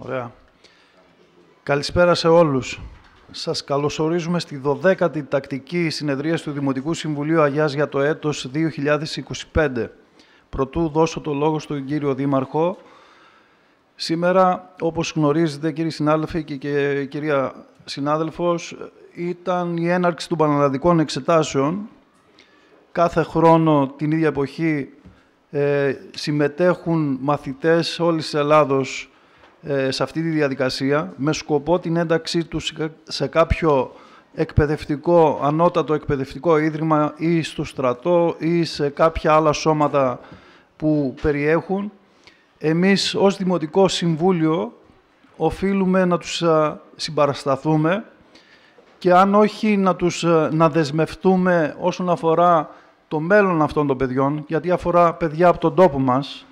Ωραία. Καλησπέρα σε όλους. Σας καλωσορίζουμε στη 12η τακτική συνεδρίαση του Δημοτικού Συμβουλίου Αγιάς για το έτος 2025. Προτού δώσω το λόγο στον κύριο Δήμαρχο, σήμερα, όπως γνωρίζετε κύριοι συνάδελφοι και κυρία συνάδελφος, ήταν η έναρξη των πανελλαδικών εξετάσεων. Κάθε χρόνο την ίδια εποχή συμμετέχουν μαθητές όλης της Ελλάδος σε αυτή τη διαδικασία με σκοπό την ένταξή τους σε κάποιο εκπαιδευτικό, ανώτατο εκπαιδευτικό ίδρυμα ή στο στρατό ή σε κάποια άλλα σώματα που περιέχουν. Εμείς ως Δημοτικό Συμβούλιο οφείλουμε να τους συμπαρασταθούμε και αν όχι να δεσμευτούμε όσον αφορά το μέλλον αυτών των παιδιών, γιατί αφορά παιδιά από τον τόπο μας.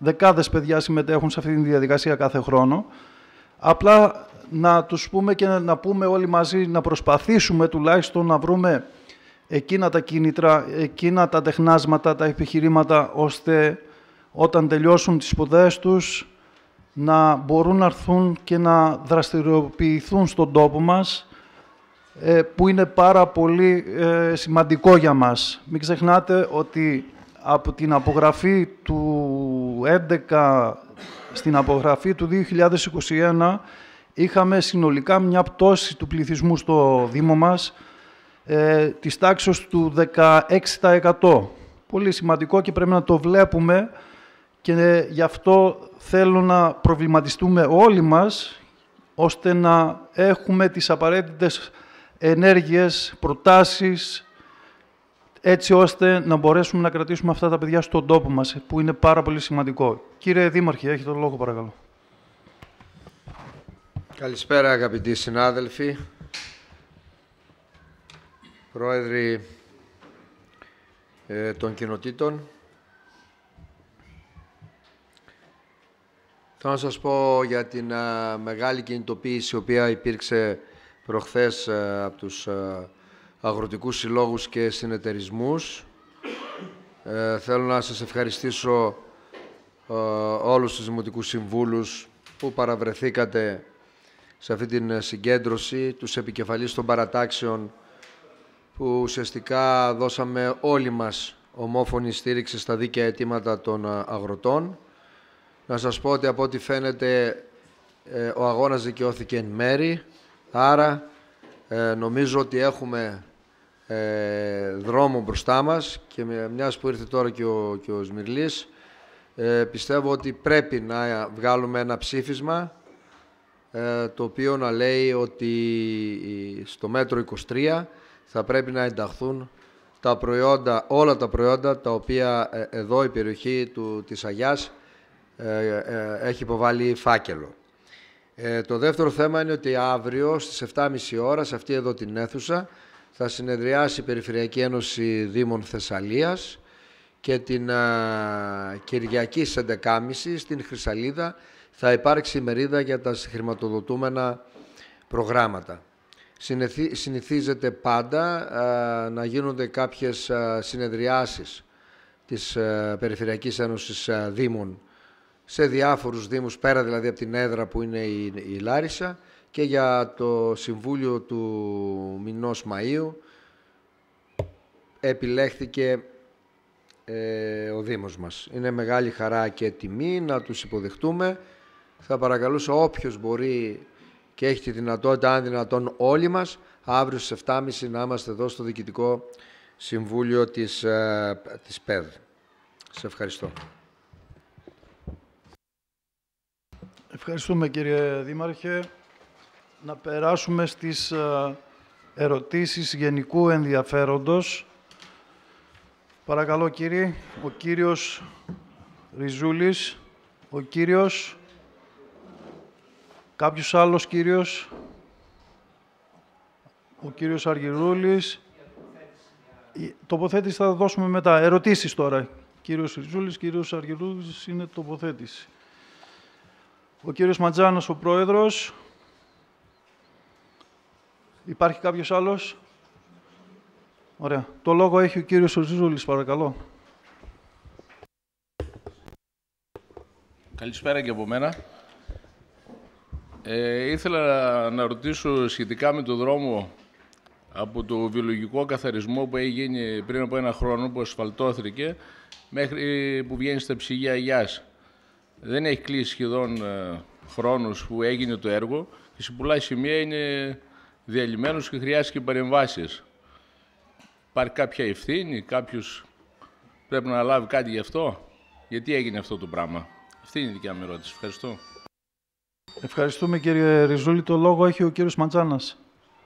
Δεκάδες παιδιά συμμετέχουν σε αυτή τη διαδικασία κάθε χρόνο. Απλά να τους πούμε και να πούμε όλοι μαζί, να προσπαθήσουμε τουλάχιστον να βρούμε εκείνα τα κίνητρα, εκείνα τα τεχνάσματα, τα επιχειρήματα, ώστε όταν τελειώσουν τις σπουδές τους να μπορούν να έρθουν και να δραστηριοποιηθούν στον τόπο μας, που είναι πάρα πολύ σημαντικό για μας. Μην ξεχνάτε ότι από την απογραφή του 11 στην απογραφή του 2021 είχαμε συνολικά μια πτώση του πληθυσμού στο Δήμο μας της τάξης του 16%. Πολύ σημαντικό και πρέπει να το βλέπουμε και γι' αυτό θέλω να προβληματιστούμε όλοι μας ώστε να έχουμε τις απαραίτητες ενέργειες, προτάσεις, έτσι ώστε να μπορέσουμε να κρατήσουμε αυτά τα παιδιά στον τόπο μας, που είναι πάρα πολύ σημαντικό. Κύριε Δήμαρχε, έχετε τον λόγο, παρακαλώ. Καλησπέρα, αγαπητοί συνάδελφοι, πρόεδροι των κοινοτήτων. Θέλω να σας πω για την μεγάλη κινητοποίηση η οποία υπήρξε προχθές από τους αγροτικούς συλλόγους και συνεταιρισμούς. Θέλω να σας ευχαριστήσω όλους τους δημοτικούς συμβούλους που παραβρεθήκατε σε αυτή την συγκέντρωση, τους επικεφαλείς των παρατάξεων που ουσιαστικά δώσαμε όλοι μας ομόφωνη στήριξη στα δίκαια αιτήματα των αγροτών. Να σας πω ότι από ό,τι φαίνεται ο αγώνας δικαιώθηκε εν μέρη, άρα νομίζω ότι έχουμε δρόμο μπροστά μας και μιας που ήρθε τώρα και ο Σμυρλής, πιστεύω ότι πρέπει να βγάλουμε ένα ψήφισμα το οποίο να λέει ότι στο μέτρο 23 θα πρέπει να ενταχθούν τα προϊόντα, όλα τα προϊόντα τα οποία εδώ η περιοχή της Αγιάς έχει υποβάλει φάκελο. Το δεύτερο θέμα είναι ότι αύριο στις 7.30 ώρα σε αυτή εδώ την αίθουσα θα συνεδριάσει η Περιφερειακή Ένωση Δήμων Θεσσαλίας και την Κυριακή στις 11.30 στην Χρυσαλίδα θα υπάρξει ημερίδα για τα χρηματοδοτούμενα προγράμματα. Συνηθίζεται πάντα να γίνονται κάποιες συνεδριάσεις της Περιφερειακής Ένωσης Δήμων σε διάφορους δήμους, πέρα δηλαδή από την έδρα που είναι η Λάρισα, και για το Συμβούλιο του μηνός Μαΐου επιλέχθηκε ο Δήμος μας. Είναι μεγάλη χαρά και τιμή να τους υποδεχτούμε. Θα παρακαλούσα όποιος μπορεί και έχει τη δυνατότητα, αν δυνατόν όλοι μας, αύριο στις 7.30 να είμαστε εδώ στο Διοικητικό Συμβούλιο της ΠΕΔ. Σε ευχαριστώ. Ευχαριστούμε κύριε Δήμαρχε. Να περάσουμε στις ερωτήσεις γενικού ενδιαφέροντος. Παρακαλώ κύριε, ο κύριος Ριζούλης, ο κύριος, κάποιος άλλος κύριος, ο κύριος Αργυρούλης. Τοποθέτηση θα δώσουμε μετά. Ερωτήσεις τώρα. Κύριος Ριζούλης, κύριος Αργυρούλης είναι τοποθέτηση. Ο κύριος Ματζάνος, ο πρόεδρος. Υπάρχει κάποιος άλλος? Ωραία. Το λόγο έχει ο κύριος Ριζούλης, παρακαλώ. Καλησπέρα και από μένα. Ήθελα να ρωτήσω σχετικά με το δρόμο από το βιολογικό καθαρισμό που έγινε πριν από 1 χρόνο, που ασφαλτώθηκε, μέχρι που βγαίνει στα ψυγεία Αγιάς. Δεν έχει κλείσει σχεδόν χρόνος που έγινε το έργο και σε πολλά σημεία είναι διαλυμένος και χρειάζεται και παρεμβάσεις. Υπάρχει κάποια ευθύνη, κάποιος πρέπει να λάβει κάτι γι' αυτό? Γιατί έγινε αυτό το πράγμα? Αυτή είναι η δικιά μου ερώτηση. Ευχαριστώ. Ευχαριστούμε κύριε Ριζούλη. Το λόγο έχει ο κύριος Ματζάνας.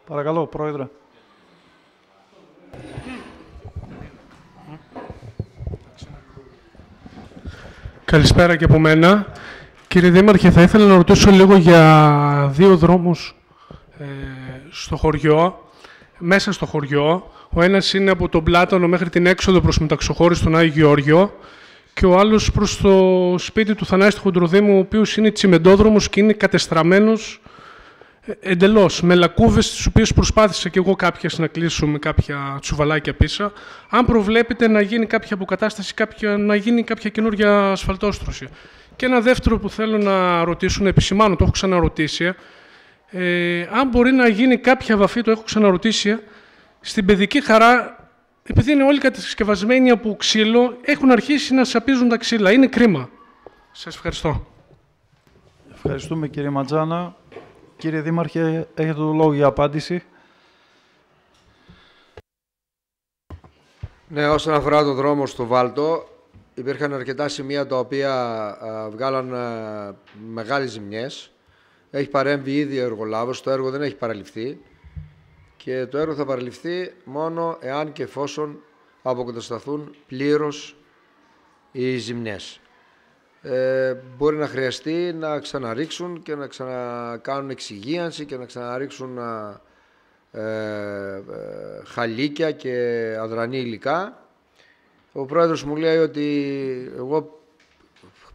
Παρακαλώ, Πρόεδρε. Καλησπέρα και από μένα. Κύριε Δήμαρχε, θα ήθελα να ρωτήσω λίγο για 2 δρόμους στο χωριό, μέσα στο χωριό. Ο ένας είναι από τον Πλάτανο μέχρι την έξοδο προς Μεταξοχώρη στον Άγιο Γεώργιο και ο άλλος προς το σπίτι του Θανάση του Χοντροδήμου, ο οποίος είναι τσιμεντόδρομος και είναι κατεστραμμένος εντελώς, με λακκούβες τις οποίες προσπάθησα και εγώ κάποιες να κλείσω με κάποια τσουβαλάκια πίσω. Αν προβλέπετε να γίνει κάποια αποκατάσταση, να γίνει κάποια καινούργια ασφαλτόστρωση. Και ένα δεύτερο που θέλω να ρωτήσω, να επισημάνω, το έχω ξαναρωτήσει, αν μπορεί να γίνει κάποια βαφή, το έχω ξαναρωτήσει, στην Παιδική Χαρά, επειδή είναι όλοι κατασκευασμένοι από ξύλο, έχουν αρχίσει να σαπίζουν τα ξύλα. Είναι κρίμα. Σας ευχαριστώ. Ευχαριστούμε κύριε Ματζάνα. Κύριε Δήμαρχε, έχετε το λόγο για απάντηση. Ναι, όσον αφορά το δρόμο στο Βάλτο, υπήρχαν αρκετά σημεία τα οποία βγάλαν μεγάλες ζημιές. Έχει παρέμβει ήδη ο εργολάβος, το έργο δεν έχει παραληφθεί και το έργο θα παραληφθεί μόνο εάν και εφόσον αποκατασταθούν πλήρως οι ζημιές. Μπορεί να χρειαστεί να ξαναρίξουν και να ξανακάνουν εξυγίανση και να ξαναρίξουν χαλίκια και αδρανή υλικά. Ο πρόεδρος μου λέει ότι εγώ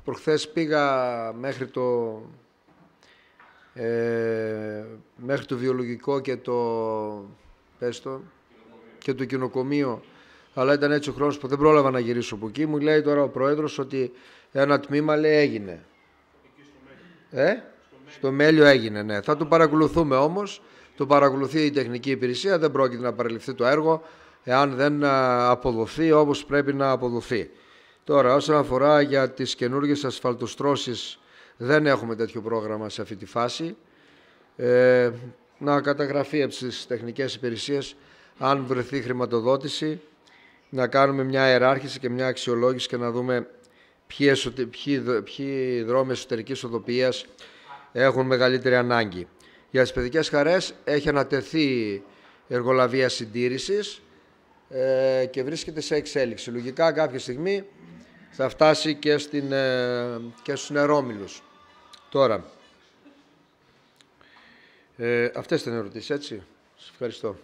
προχθές πήγα μέχρι το βιολογικό και και το κοινοκομείο, αλλά ήταν έτσι ο χρόνος που δεν πρόλαβα να γυρίσω από εκεί. Μου λέει τώρα ο πρόεδρος ότι ένα τμήμα, λέει, έγινε. Στο Μέλιο έγινε, ναι. Θα το παρακολουθούμε όμως. Το παρακολουθεί η τεχνική υπηρεσία. Δεν πρόκειται να παραληφθεί το έργο εάν δεν αποδοθεί όπως πρέπει να αποδοθεί. Τώρα, όσον αφορά για τις καινούργιες ασφαλτοστρώσεις, δεν έχουμε τέτοιο πρόγραμμα σε αυτή τη φάση. Να καταγραφεί από τις τεχνικές υπηρεσίες, αν βρεθεί χρηματοδότηση, να κάνουμε μια ιεράρχηση και μια αξιολόγηση και να δούμε ποιοι δρόμοι εσωτερικής οδοποιίας έχουν μεγαλύτερη ανάγκη. Για τις Παιδικές Χαρές έχει ανατεθεί εργολαβία συντήρησης και βρίσκεται σε εξέλιξη. Λογικά κάποια στιγμή θα φτάσει και στους Νερόμυλους. Τώρα, αυτές ήταν οι ερωτήσεις, έτσι. Σας ευχαριστώ.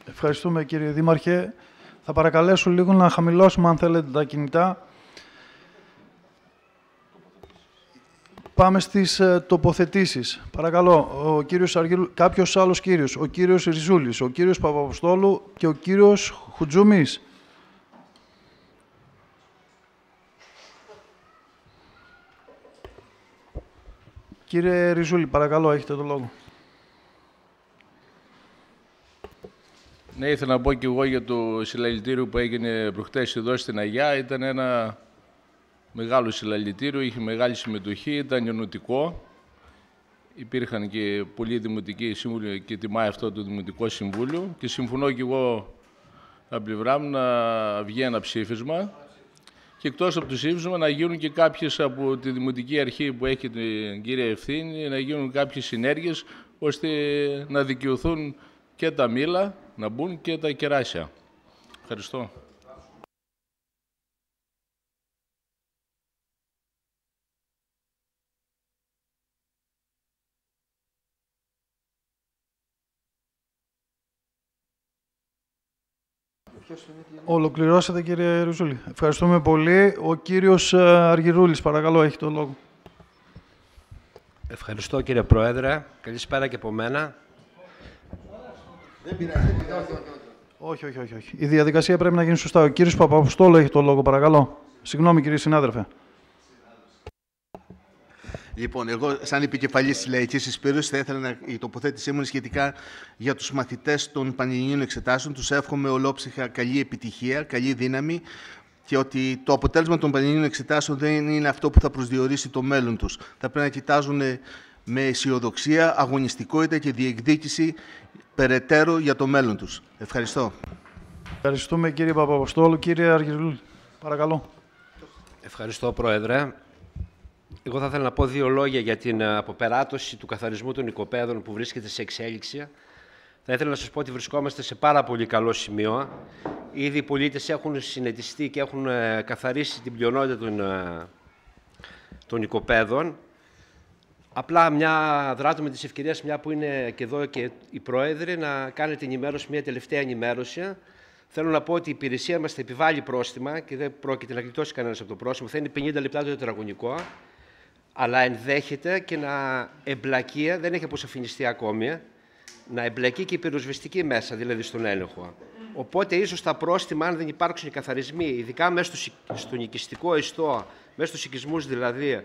Ευχαριστούμε κύριε Δήμαρχε. Θα παρακαλέσω λίγο να χαμηλώσουμε, αν θέλετε, τα κινητά. Πάμε στις τοποθετήσεις. Παρακαλώ, κάποιος άλλος κύριος, ο κύριος Ριζούλης, ο κύριος Παπαποστόλου και ο κύριος Χουτζούμης. Κύριε Ριζούλη, παρακαλώ, έχετε το λόγο. Ναι, ήθελα να πω και εγώ για το συλλαλητήριο που έγινε προχτές εδώ στην Αγιά. Ήταν ένα μεγάλο συλλαλητήριο, είχε μεγάλη συμμετοχή, ήταν ενωτικό. Υπήρχαν και πολλοί δημοτικοί σύμβουλοι και τιμάει αυτό το Δημοτικό Συμβούλιο και συμφωνώ και εγώ από πλευρά μου να βγει ένα ψήφισμα και εκτός από το ψήφισμα να γίνουν και κάποιες από τη Δημοτική Αρχή που έχει την κύρια ευθύνη, να γίνουν κάποιες συνέργειες ώστε να δικαιωθούν και τα μήλα, να μπουν και τα κεράσια. Ευχαριστώ. Ολοκληρώσατε κύριε Ριζούλη. Ευχαριστούμε πολύ. Ο κύριος Αργυρούλης, παρακαλώ, έχει το λόγο. Ευχαριστώ κύριε Πρόεδρε. Καλησπέρα και από μένα. Όχι. Η διαδικασία πρέπει να γίνει σωστά. Ο κύριος Παπαποστόλου έχει το λόγο, παρακαλώ. Συγγνώμη κύριε συνάδελφε. Λοιπόν, εγώ, σαν επικεφαλής της Λαϊκής Συσπήρωσης, θα ήθελα η τοποθέτησή μου είναι σχετικά για τους μαθητές των Πανελληνίων Εξετάσεων. Τους εύχομαι ολόψυχα καλή επιτυχία, καλή δύναμη και ότι το αποτέλεσμα των Πανελληνίων Εξετάσεων δεν είναι αυτό που θα προσδιορίσει το μέλλον τους. Θα πρέπει να κοιτάζουν με αισιοδοξία, αγωνιστικότητα και διεκδίκηση περαιτέρω για το μέλλον τους. Ευχαριστώ. Ευχαριστούμε κύριε Παπαποστόλου. Κύριε Αργυρούλη, παρακαλώ. Ευχαριστώ, Πρόεδρε. Εγώ θα ήθελα να πω 2 λόγια για την αποπεράτωση του καθαρισμού των οικοπαίδων που βρίσκεται σε εξέλιξη. Θα ήθελα να σας πω ότι βρισκόμαστε σε πάρα πολύ καλό σημείο. Ήδη οι πολίτες έχουν συνετιστεί και έχουν καθαρίσει την πλειονότητα των οικοπαίδων. Απλά δράτω με τις ευκαιρίες, μια που είναι και εδώ και οι πρόεδροι, να κάνετε ενημέρωση, μια τελευταία ενημέρωση. Θέλω να πω ότι η υπηρεσία μας θα επιβάλλει πρόστιμα και δεν πρόκειται να γλιτώσει κανένας από το πρόστιμο. Θα είναι 50 λεπτά το τετραγωνικό, αλλά ενδέχεται και να εμπλακεί, δεν έχει αποσαφινιστεί ακόμη, να εμπλακεί και η πυροσβεστική μέσα, δηλαδή στον έλεγχο. Οπότε, ίσως τα πρόστιμα, αν δεν υπάρξουν οι καθαρισμοί, ειδικά μέσα στον οικιστικό ιστό, μέσα στους οικισμούς δηλαδή,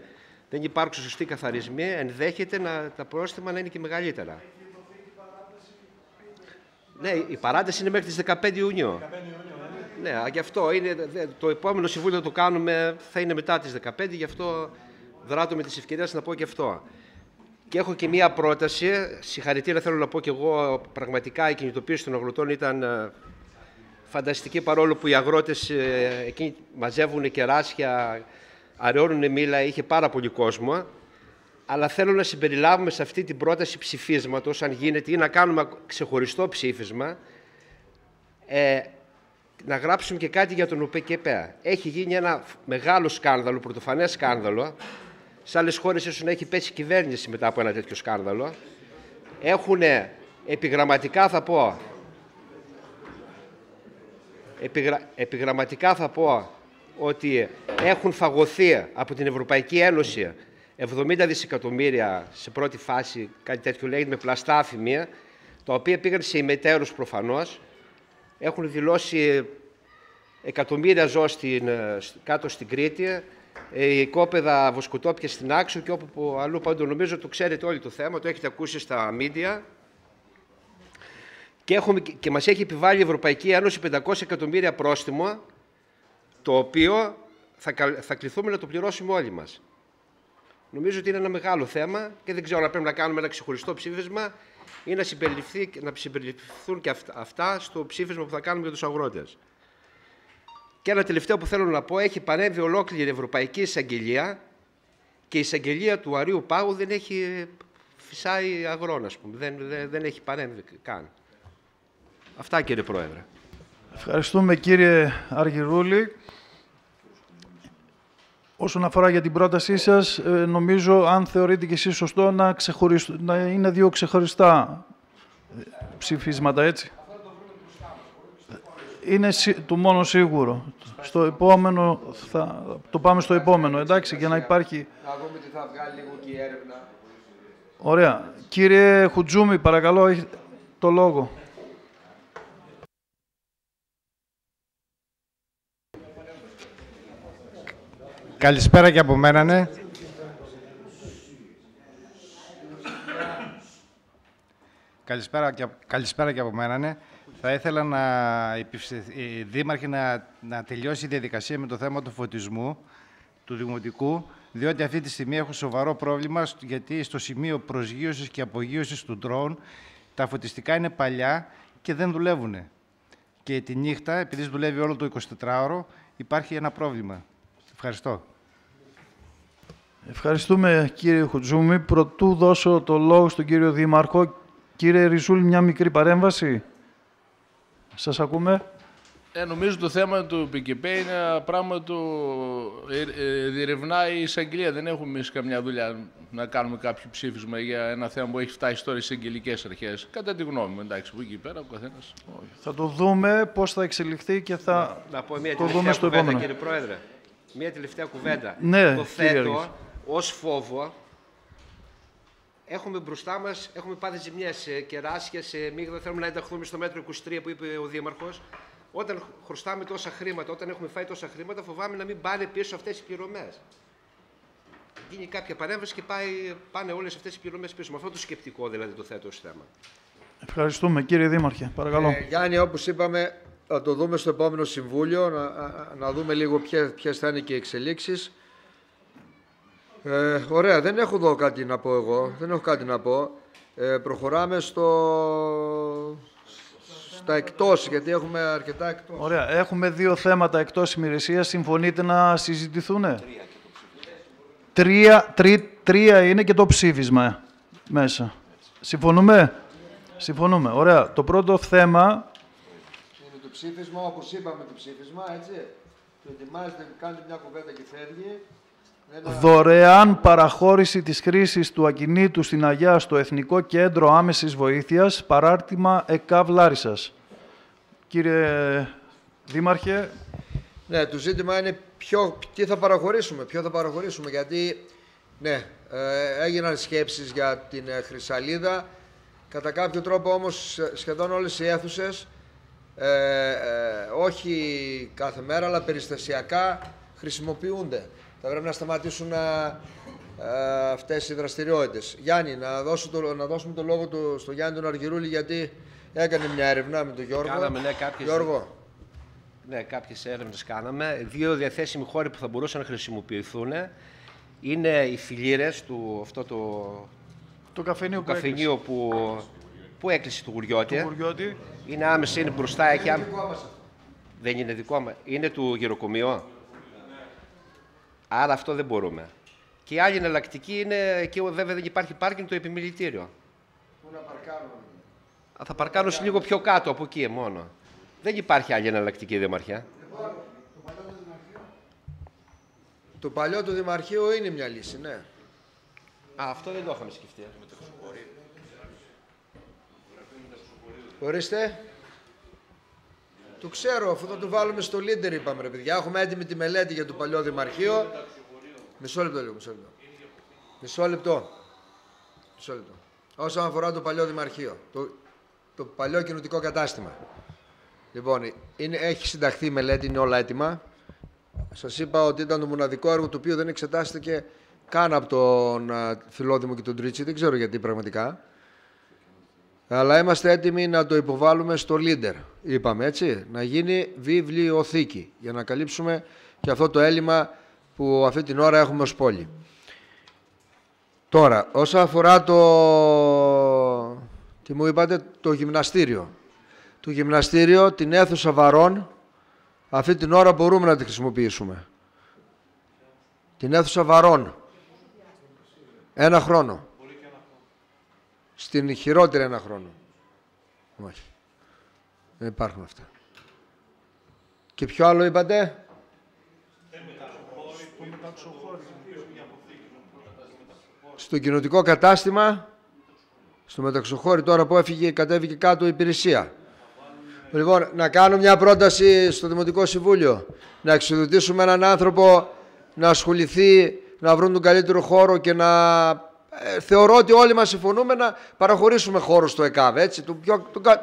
δεν υπάρξουν σωστοί καθαρισμοί, ενδέχεται τα πρόστιμα να είναι και μεγαλύτερα. Ναι, η παράταση είναι μέχρι τις 15 Ιουνίου. Ναι, γι' αυτό είναι, το επόμενο συμβούλιο το κάνουμε, θα είναι μετά τις 15, γι' αυτό δράτω με τις ευκαιρίες να πω και αυτό. Και έχω και μία πρόταση, συγχαρητήρια θέλω να πω και εγώ, πραγματικά η κινητοποίηση των αγροτών ήταν φανταστική, παρόλο που οι αγρότες εκεί μαζεύουν κεράσια, αραιώνουν μήλα, είχε πάρα πολύ κόσμο. Αλλά θέλω να συμπεριλάβουμε σε αυτή την πρόταση ψηφίσματος, αν γίνεται, ή να κάνουμε ξεχωριστό ψήφισμα, να γράψουμε και κάτι για τον ΟΠΕΚΕΠΕ. Έχει γίνει ένα μεγάλο σκάνδαλο, πρωτοφανές σκάνδαλο. Σε άλλες χώρες ίσως να έχει πέσει κυβέρνηση μετά από ένα τέτοιο σκάνδαλο. Έχουν επιγραμματικά, θα πω, ότι έχουν φαγωθεί από την Ευρωπαϊκή Ένωση 70 δισεκατομμύρια σε πρώτη φάση, κάτι τέτοιο λέγεται, με πλαστά αφημία, τα οποία πήγαν σε ημετέρους προφανώς. Έχουν δηλώσει εκατομμύρια ζώα κάτω στην Κρήτη, οικόπεδα βοσκοτόπια στην Άξο και όπου αλλού παντού. Νομίζω το ξέρετε όλοι το θέμα, το έχετε ακούσει στα μίντια. Και μας έχει επιβάλει η Ευρωπαϊκή Ένωση 500 εκατομμύρια πρόστιμο, το οποίο θα κληθούμε να το πληρώσουμε όλοι μας. Νομίζω ότι είναι ένα μεγάλο θέμα και δεν ξέρω αν πρέπει να κάνουμε ένα ξεχωριστό ψήφισμα ή να συμπεριληφθούν και αυτά στο ψήφισμα που θα κάνουμε για τους αγρότες. Και ένα τελευταίο που θέλω να πω, έχει παρέμβει ολόκληρη η Ευρωπαϊκή Εισαγγελία και η εισαγγελία του Αρείου Πάγου δεν έχει φυσάει αγρόν, ας πούμε. Δεν έχει παρέμβει καν. Αυτά, κύριε Πρόεδρε. Ευχαριστούμε, κύριε Αργυρούλη. Όσον αφορά για την πρότασή σας, νομίζω, αν θεωρείτε και εσείς σωστό, να είναι 2 ξεχωριστά ψηφίσματα, έτσι. Είναι το μόνο σίγουρο. Στο επόμενο, το πάμε στο επόμενο, εντάξει, για να υπάρχει... Να δούμε τι θα βγάλει λίγο και η έρευνα. Ωραία. Κύριε Χουτζούμη, παρακαλώ, έχει το λόγο. Καλησπέρα και από μένα, ναι. Καλησπέρα και από μένα, ναι. Θα ήθελα η Δήμαρχη να τελειώσει η διαδικασία με το θέμα του φωτισμού, του Δημοτικού, διότι αυτή τη στιγμή έχω σοβαρό πρόβλημα, γιατί στο σημείο προσγείωσης και απογείωσης του ντρόουν τα φωτιστικά είναι παλιά και δεν δουλεύουν. Και τη νύχτα, επειδή δουλεύει όλο το 24ωρο, υπάρχει ένα πρόβλημα. Ευχαριστώ. Ευχαριστούμε, κύριε Χουτζούμη. Προτού δώσω το λόγο στον κύριο Δήμαρχο, κύριε Ριζούλη, μια μικρή παρέμβαση. Σας ακούμε. Νομίζω το θέμα του ΠΚΠ είναι ένα πράγμα που διερευνάει η εισαγγελία. Δεν έχουμε εμείς καμιά δουλειά να κάνουμε κάποιο ψήφισμα για ένα θέμα που έχει φτάσει τώρα στις εγγελικές αρχές. Κατά τη γνώμη μου, εντάξει, που εκεί πέρα ο καθένας. Θα το δούμε πώς θα εξελιχθεί και θα το δούμε στο επόμενο. Κύριε Πρόεδρε, μια τελευταία κουβέντα. Ναι, το θέτω ως φόβο. Έχουμε μπροστά μας, έχουμε πάθει ζημιές σε κεράσια, σε μίγδα. Θέλουμε να ενταχθούμε στο μέτρο 23 που είπε ο Δήμαρχος. Όταν χρωστάμε τόσα χρήματα, όταν έχουμε φάει τόσα χρήματα, φοβάμαι να μην πάνε πίσω αυτές οι πληρωμές. γίνει κάποια παρέμβαση και πάνε όλες αυτές οι πληρωμές πίσω. Με αυτό το σκεπτικό δηλαδή το θέτω ως θέμα. Ευχαριστούμε. Κύριε Δήμαρχε, παρακαλώ. Γιάννη, όπως είπαμε, θα το δούμε στο επόμενο Συμβούλιο, να δούμε λίγο ποιες θα είναι και οι εξελίξεις. Ωραία, δεν έχω εδώ κάτι να πω εγώ. Δεν έχω κάτι να πω. Προχωράμε στα εκτός, γιατί έχουμε αρκετά εκτός. Ωραία. Έχουμε 2 θέματα εκτός ημερησίας. Συμφωνείτε να συζητηθούν? 3 είναι και το ψήφισμα μέσα. Συμφωνούμε? Συμφωνούμε. Ωραία. Το πρώτο θέμα... Είναι το ψήφισμα, όπως είπαμε το ψήφισμα, έτσι. Το ετοιμάζετε, κάνετε μια κουβέντα και φεύγει. Δωρεάν παραχώρηση της χρήσης του ακινήτου στην Αγιά στο Εθνικό Κέντρο Άμεσης Βοήθειας, παράρτημα ΕΚΑΒ Λάρισσας. Κύριε Δήμαρχε. Ναι, το ζήτημα είναι ποιο θα παραχωρήσουμε, γιατί ναι, έγιναν σκέψεις για την Χρυσαλίδα. Κατά κάποιο τρόπο όμως σχεδόν όλες οι αίθουσες, όχι κάθε μέρα, αλλά περιστασιακά χρησιμοποιούνται. Θα πρέπει να σταματήσουν αυτές οι δραστηριότητες. Γιάννη, να δώσουμε το λόγο στο Γιάννη τον Αργυρούλη, γιατί έκανε μια έρευνα με τον Γιώργο. Κάναμε, ναι, Γιώργο. Ναι, κάποιες έρευνες κάναμε. 2 διαθέσιμοι χώροι που θα μπορούσαν να χρησιμοποιηθούν είναι οι φιλήρες του καφενείου που έκλεισε του Γουριώτη. Είναι άμεσα, είναι μπροστά. Δεν είναι δικό μας. Είναι του γεροκομείου. Άρα αυτό δεν μπορούμε. Και η άλλη εναλλακτική είναι, και βέβαια δεν υπάρχει πάρκινγκ, το επιμελητήριο. Πού να παρκάρουν? Θα παρκάρουν λίγο πιο κάτω από εκεί μόνο. Δεν υπάρχει άλλη εναλλακτική, Δημαρχέ. Το παλιό του Δημαρχείου είναι μια λύση, ναι. Αυτό δεν το είχαμε σκεφτεί. Ορίστε. Το ξέρω, αφού θα το βάλουμε στο Λίντερ, είπαμε, ρε παιδιά. Έχουμε έτοιμη τη μελέτη για το παλιό Δημαρχείο. Μισό λεπτό λίγο, μισό λεπτό. Όσον αφορά το παλιό Δημαρχείο, το παλιό κοινοτικό κατάστημα. Λοιπόν, έχει συνταχθεί η μελέτη, είναι όλα έτοιμα. Σας είπα ότι ήταν το μοναδικό έργο το οποίο δεν εξετάστηκε καν από τον Φιλόδημο και τον Τρίτσι. Δεν ξέρω γιατί πραγματικά. Αλλά είμαστε έτοιμοι να το υποβάλουμε στο Λίντερ, είπαμε, έτσι. Να γίνει βιβλιοθήκη, για να καλύψουμε και αυτό το έλλειμμα που αυτή την ώρα έχουμε ως πόλη. Τώρα, όσον αφορά τι μου είπατε, το γυμναστήριο. Το γυμναστήριο, την αίθουσα βαρών, αυτή την ώρα μπορούμε να τη χρησιμοποιήσουμε. Την αίθουσα βαρών. 1 χρόνο. Στην χειρότερη 1 χρόνο. Όχι. Δεν υπάρχουν αυτά. Και ποιο άλλο είπατε? Στο κοινοτικό κατάστημα, στο μεταξοχώρι, τώρα που κατέβηκε κάτω η υπηρεσία. Λοιπόν, να κάνω μια πρόταση στο Δημοτικό Συμβούλιο. Να εξοδοτήσουμε έναν άνθρωπο να ασχοληθεί, να βρουν τον καλύτερο χώρο και να... θεωρώ ότι όλοι μας συμφωνούμε να παραχωρήσουμε χώρο στο ΕΚΑΒ, έτσι,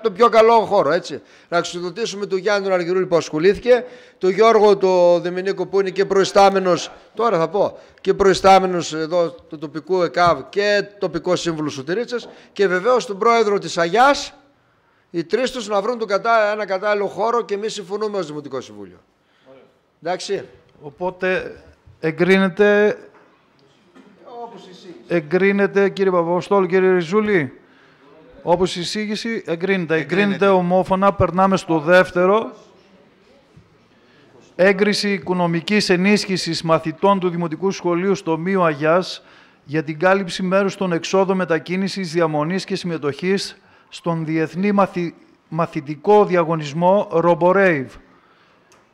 το πιο καλό χώρο, έτσι. Να εξοδοτήσουμε τον Γιάννη τον Αργυρούλη που ασχολήθηκε, τον Γιώργο τον Δεμηνίκο που είναι και προϊστάμενος, τώρα θα πω, και προϊστάμενος εδώ του τοπικού ΕΚΑΒ και τοπικό σύμβουλο Σωτηρίτσας, και βεβαίως τον πρόεδρο της Αγιάς, οι 3 τους να βρουν ένα κατάλληλο χώρο, και εμείς συμφωνούμε ως Δημοτικό Συμβούλιο. Εντάξει. Οπότε εγκρίνεται... Εγκρίνεται, κύριε Παπαποστόλου, κύριε Ριζούλη. Όπως η εισήγηση, εγκρίνεται ομόφωνα. Περνάμε στο δεύτερο. Έγκριση οικονομικής ενίσχυσης μαθητών του Δημοτικού Σχολείου στο Μείο Αγιάς για την κάλυψη μέρους των εξόδων μετακίνησης, διαμονής και συμμετοχής στον Διεθνή Μαθητικό Διαγωνισμό RoboRave.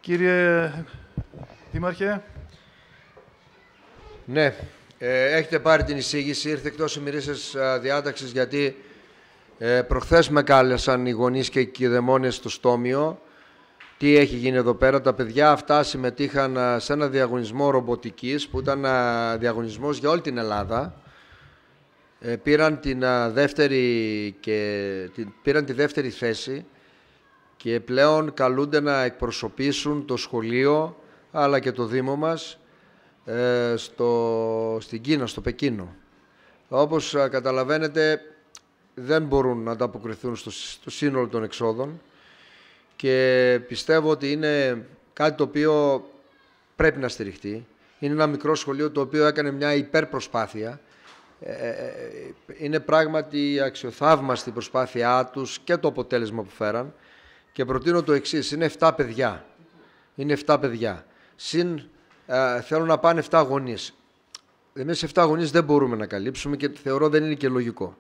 Κύριε Δήμαρχε. Ναι. Έχετε πάρει την εισήγηση, ήρθε εκτός ημερήσιας διάταξης, γιατί προχθές με κάλεσαν οι γονείς και οι κηδεμόνες στο Στόμιο. Τι έχει γίνει εδώ πέρα? Τα παιδιά αυτά συμμετείχαν σε ένα διαγωνισμό ρομποτικής, που ήταν διαγωνισμός για όλη την Ελλάδα. Πήραν τη δεύτερη θέση και πλέον καλούνται να εκπροσωπήσουν το σχολείο αλλά και το Δήμο μας στην Κίνα, στο Πεκίνο. Όπως καταλαβαίνετε, δεν μπορούν να ανταποκριθούν στο σύνολο των εξόδων και πιστεύω ότι είναι κάτι το οποίο πρέπει να στηριχτεί. Είναι ένα μικρό σχολείο το οποίο έκανε μια υπερπροσπάθεια. Είναι πράγματι αξιοθαύμαστη η προσπάθειά τους και το αποτέλεσμα που φέραν. Και προτείνω το εξής, είναι 7 παιδιά. Είναι 7 παιδιά. Θέλουν να πάνε 7 γονείς. Εμείς 7 γονείς δεν μπορούμε να καλύψουμε και θεωρώ δεν είναι και λογικό.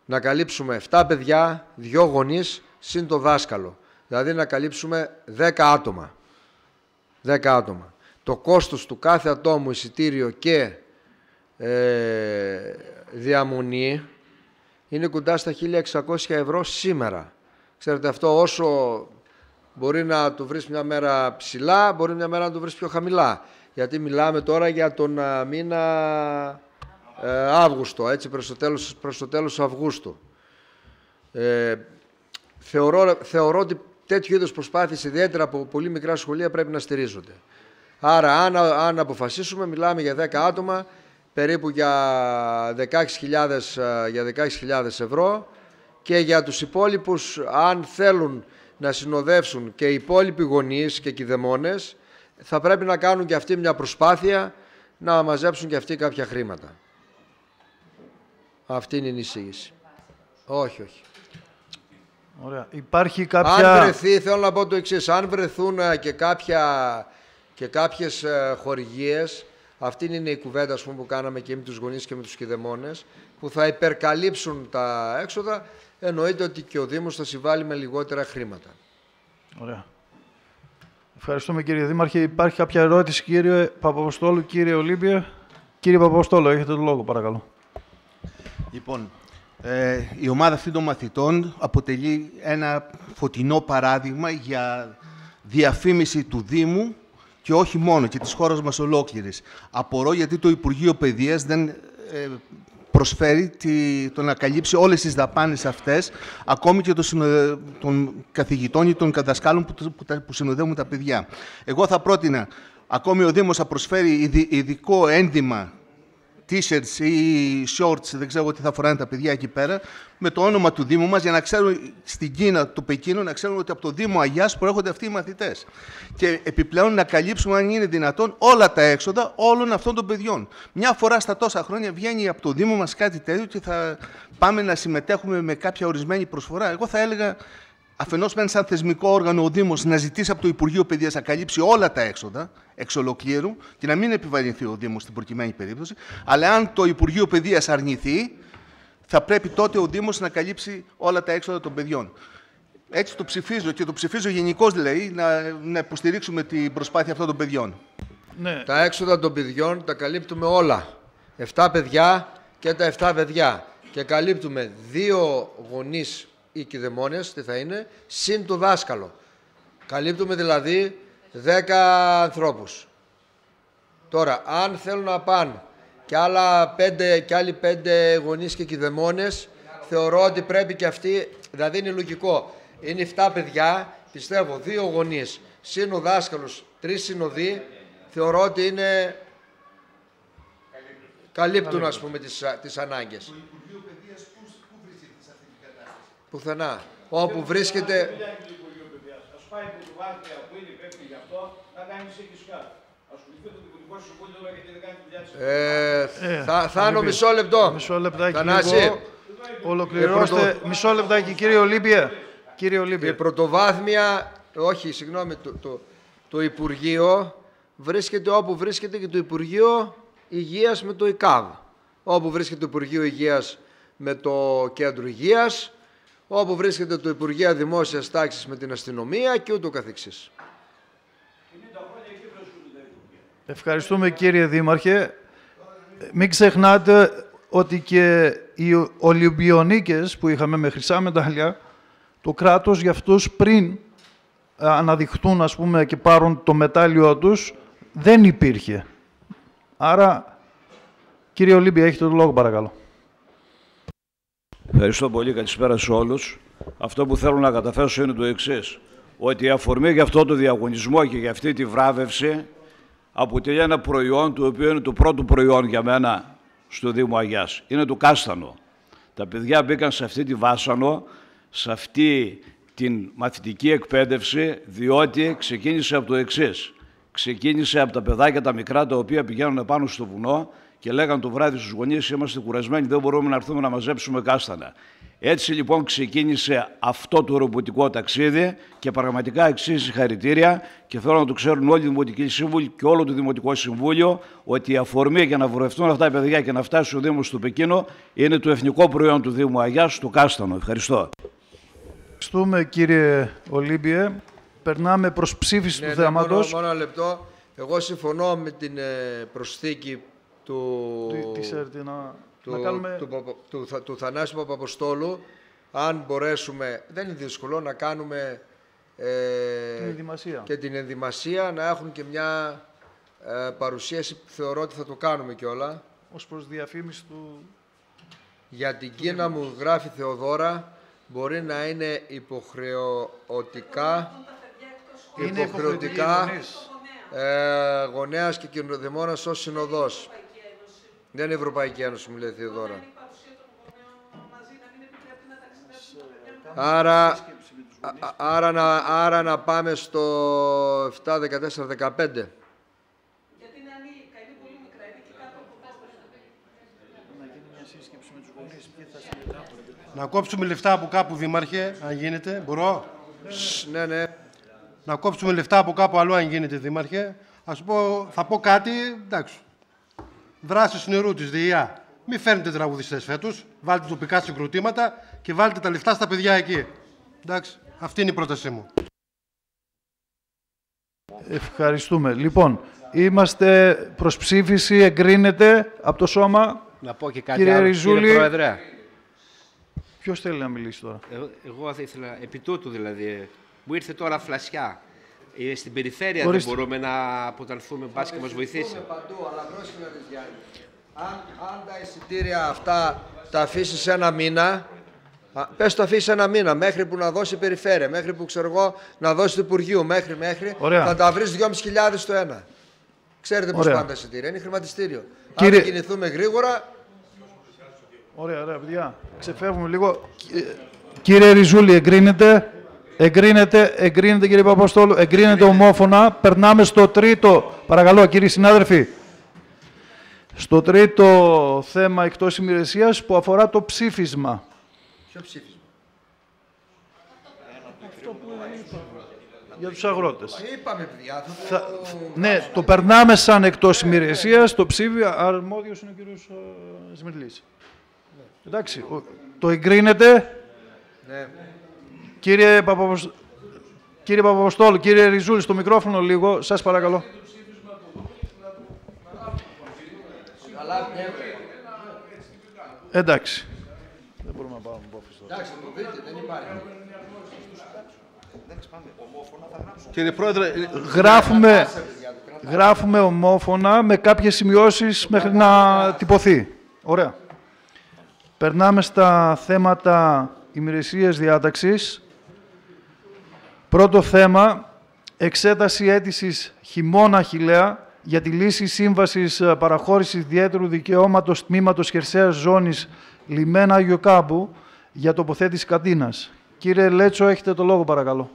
Να καλύψουμε 7 παιδιά, 2 γονείς, συν το δάσκαλο. Δηλαδή να καλύψουμε 10 άτομα. 10 άτομα. Το κόστος του κάθε ατόμου, εισιτήριο και διαμονή είναι κοντά στα 1.600 ευρώ σήμερα. Ξέρετε, αυτό όσο μπορεί να το βρεις μια μέρα ψηλά, μπορεί μια μέρα να το βρεις πιο χαμηλά. Γιατί μιλάμε τώρα για τον μήνα Αύγουστο, έτσι, προς το τέλος Αυγούστου. Θεωρώ ότι τέτοιου είδους προσπάθειες, ιδιαίτερα από πολύ μικρά σχολεία, πρέπει να στηρίζονται. Άρα, αν αποφασίσουμε, μιλάμε για 10 άτομα, περίπου για 16.000 ευρώ και για τους υπόλοιπους, αν θέλουν να συνοδεύσουν και οι υπόλοιποι γονείς και κηδεμόνες, θα πρέπει να κάνουν και αυτοί μια προσπάθεια να μαζέψουν και αυτοί κάποια χρήματα. Αυτή είναι η εισήγηση. Όχι. Ωραία. Υπάρχει κάποια... Αν βρεθεί, θέλω να πω το εξής, αν βρεθούν και κάποιες χορηγίες, αυτή είναι η κουβέντα, ας πούμε, που κάναμε και με τους γονείς και με τους κηδεμόνες, που θα υπερκαλύψουν τα έξοδα, εννοείται ότι και ο Δήμος θα συμβάλλει με λιγότερα χρήματα. Ωραία. Ευχαριστούμε, κύριε Δήμαρχε. Υπάρχει κάποια ερώτηση, κύριε Παπαποστόλου, κύριε Ολύμπια? Κύριε Παπαποστόλου, έχετε το λόγο, παρακαλώ. Λοιπόν, η ομάδα αυτή των μαθητών αποτελεί ένα φωτεινό παράδειγμα για διαφήμιση του Δήμου και όχι μόνο, και της χώρας μας ολόκληρης. Απορώ γιατί το Υπουργείο Παιδείας δεν προσφέρει το να καλύψει όλες τις δαπάνες αυτές, ακόμη και των καθηγητών ή των δασκάλων που συνοδεύουν τα παιδιά. Εγώ θα πρότεινα, ακόμη ο Δήμος θα προσφέρει ειδικό ένδυμα, t-shirts ή shorts, δεν ξέρω τι θα φοράνε τα παιδιά εκεί πέρα, με το όνομα του Δήμου μας, για να ξέρουν στην Κίνα, το Πεκίνο, να ξέρουν ότι από το Δήμο Αγιάς προέρχονται αυτοί οι μαθητές. Και επιπλέον να καλύψουμε, αν είναι δυνατόν, όλα τα έξοδα όλων αυτών των παιδιών. Μια φορά στα τόσα χρόνια βγαίνει από το Δήμο μας κάτι τέτοιο και θα πάμε να συμμετέχουμε με κάποια ορισμένη προσφορά. Εγώ θα έλεγα, αφενός μεν σαν θεσμικό όργανο ο Δήμος να ζητήσει από το Υπουργείο Παιδείας να καλύψει όλα τα έξοδα εξ ολοκλήρου και να μην επιβαρυνθεί ο Δήμος στην προκειμένη περίπτωση, αλλά αν το Υπουργείο Παιδείας αρνηθεί, θα πρέπει τότε ο Δήμος να καλύψει όλα τα έξοδα των παιδιών. Έτσι το ψηφίζω και το ψηφίζω γενικώς, δηλαδή, να υποστηρίξουμε την προσπάθεια αυτών των παιδιών. Ναι. Τα έξοδα των παιδιών τα καλύπτουμε όλα. 7 παιδιά και τα 7 παιδιά. Και καλύπτουμε 2 γονείς ή κηδεμόνες, τι θα είναι, συν το δάσκαλο. Καλύπτουμε δηλαδή 10 ανθρώπους. Τώρα, αν θέλουν να πάνε και άλλοι 5 γονείς και κηδεμόνες, θεωρώ ότι πρέπει και αυτοί, δηλαδή είναι λογικό. Είναι 7 παιδιά, πιστεύω, 2 γονείς, συν ο δάσκαλος, 3 συνοδοί, θεωρώ ότι είναι... καλύπτουν, ας πούμε, τις ανάγκες. Το Υπουργείο Παιδείας πού βρίσκεται σε αυτή την κατάσταση? Πουθενά. Όπου βρίσκεται... Ας πάει η Πρωτοβάθμια που είναι υπεύθυνη γι' αυτό να κάνει σε κισκά. Ασχοληθεί το Δημοτικό Συμβούλιο γιατί δεν κάνει δουλειά της. Θάνο, μισό λεπτό. Μισό λεπτάκι λίγο. Ολοκληρώστε. Μισό λεπτάκι, κύριε Ολύμπια. Η Πρωτοβάθμια, όχι, συγγνώμη, το Υπουργείο βρίσκεται όπου βρίσκεται και το Υπουργείο Υγείας με το ΙΚΑΒ. Όπου βρίσκεται το Υπουργείο Υγείας με το Κέντρο Υγείας, όπου βρίσκεται το Υπουργείο Δημόσιας Τάξης με την αστυνομία και ούτω καθεξής. Ευχαριστούμε, κύριε Δήμαρχε. Μην ξεχνάτε ότι και οι Ολυμπιονίκες που είχαμε με χρυσά μετάλλια, το κράτος για αυτούς πριν αναδειχθούν, ας πούμε, και πάρουν το μετάλλιο τους, δεν υπήρχε. Άρα, κύριε Ολύμπια, έχετε το λόγο, παρακαλώ. Ευχαριστώ πολύ. Καλησπέρα σε όλους. Αυτό που θέλω να καταθέσω είναι το εξής. Ότι η αφορμή για αυτό το διαγωνισμό και για αυτή τη βράβευση αποτελεί ένα προϊόν το οποίο είναι το πρώτο προϊόν για μένα στο Δήμο Αγιάς. Είναι το κάστανο. Τα παιδιά μπήκαν σε αυτή τη βάσανο, σε αυτή την μαθητική εκπαίδευση, διότι ξεκίνησε από το εξής. Ξεκίνησε από τα παιδάκια τα μικρά, τα οποία πηγαίνουν πάνω στο βουνό και λέγαν το βράδυ στους γονείς: είμαστε κουρασμένοι, δεν μπορούμε να έρθουμε να μαζέψουμε κάστανα. Έτσι λοιπόν ξεκίνησε αυτό το ρομποτικό ταξίδι και πραγματικά αξίζει συγχαρητήρια και θέλω να το ξέρουν όλοι οι Δημοτικοί Σύμβουλοι και όλο το Δημοτικό Συμβούλιο ότι η αφορμή για να βρεθούν αυτά τα παιδιά και να φτάσει ο Δήμος του Πεκίνο είναι το εθνικό προϊόν του Δήμου Αγιάς, το κάστανο. Ευχαριστώ. Ευχαριστούμε κύριε Ολύμπιε. Περνάμε προς ψήφιση του θέματος. Μόνο ένα λεπτό. Εγώ συμφωνώ με την προσθήκη του Θανάση Παπαποστόλου. Αν μπορέσουμε, δεν είναι δύσκολο, να κάνουμε και την ενδυμασία, να έχουν και μια παρουσίαση που θεωρώ ότι θα το κάνουμε κιόλα. Ως προς διαφήμιση του... Για την Κίνα μου γράφει Θεοδόρα, μπορεί να είναι υποχρεωτικά γονέας και κοινοδαιμόνας ως συνοδός. Δεν είναι Ευρωπαϊκή Ένωση, μου λέει Θεοδόρα. Άρα να πάμε στο 7, 14, 15. Γιατί είναι ανήλικα, είναι πολύ μικρά, είναι και κάτω από 4. Να κόψουμε λεφτά από κάπου, Δήμαρχε, αν γίνεται. Μπορώ. Ναι. Να κόψουμε λεφτά από κάπου αλλού, αν γίνεται, Δήμαρχε. Θα πω κάτι, εντάξει. Δράση νερού της ΔΕΙΑ. Μην φέρνετε τραγουδιστές φέτος. Βάλτε τοπικά συγκροτήματα και βάλτε τα λεφτά στα παιδιά εκεί. Εντάξει. Αυτή είναι η πρότασή μου. Ευχαριστούμε. Λοιπόν, είμαστε προς ψήφιση. Εγκρίνεται από το Σώμα. Να πω και κάτι κύριε άλλο, Ριζούλη. κύριε Πρόεδρε. Ποιος θέλει να μιλήσει τώρα? Εγώ θα ήθελα, επί τούτου δηλαδή, μου ήρθε τώρα φλασιά. Στην περιφέρεια δεν μπορούμε να αποταλθούμε, μπας και μας βοηθήσει. Παντού, αλλά πρόσεχε να δεις, Γιάννη. Αν τα εισιτήρια αυτά τα αφήσεις ένα μήνα, πες το αφήσεις ένα μήνα, μέχρι που να δώσει η περιφέρεια, μέχρι που ξέρω εγώ να δώσει το Υπουργείο, μέχρι, θα τα βρεις 2.500 το ένα. Ξέρετε πώς πάνε τα εισιτήρια, είναι χρηματιστήριο. Αν κινηθούμε γρήγορα... Ωραία, παιδιά. Ξεφεύγουμε λίγο. Κύριε Ριζούλη, εγκρίνεται κύριε Παπαποστόλου, εγκρίνεται ομόφωνα. Περνάμε στο τρίτο, παρακαλώ κύριοι συνάδελφοι, στο τρίτο θέμα εκτός ημερησίας που αφορά το ψήφισμα. Ποιο ψήφισμα? Αυτό που για τους αγρότες. Είπαμε, παιδιά. Ναι, το περνάμε σαν εκτός ημερησίας, το ψήφι, αρμόδιος είναι ο κύριος Σμυρλής. Εντάξει, το εγκρίνεται. Ναι. Κύριε Παπαποστόλου, κύριε Ριζούλη, στο μικρόφωνο λίγο, σας παρακαλώ. Εντάξει. Δεν μπορούμε να πάμε απόφαση τώρα. Εντάξει, το δείτε, δεν υπάρχει. Κύριε Πρόεδρε, γράφουμε ομόφωνα με κάποιες σημειώσεις μέχρι να τυπωθεί. Ωραία. Περνάμε στα θέματα ημερησίας διάταξης. Πρώτο θέμα, εξέταση αίτησης Χειμώνα Χιλέα για τη λύση σύμβασης παραχώρησης ιδιαίτερου δικαιώματος τμήματος χερσαίας ζώνης Λιμένα Αγίου Κάμπου για τοποθέτηση καντίνας. Κύριε Λέτσο, έχετε το λόγο, παρακαλώ.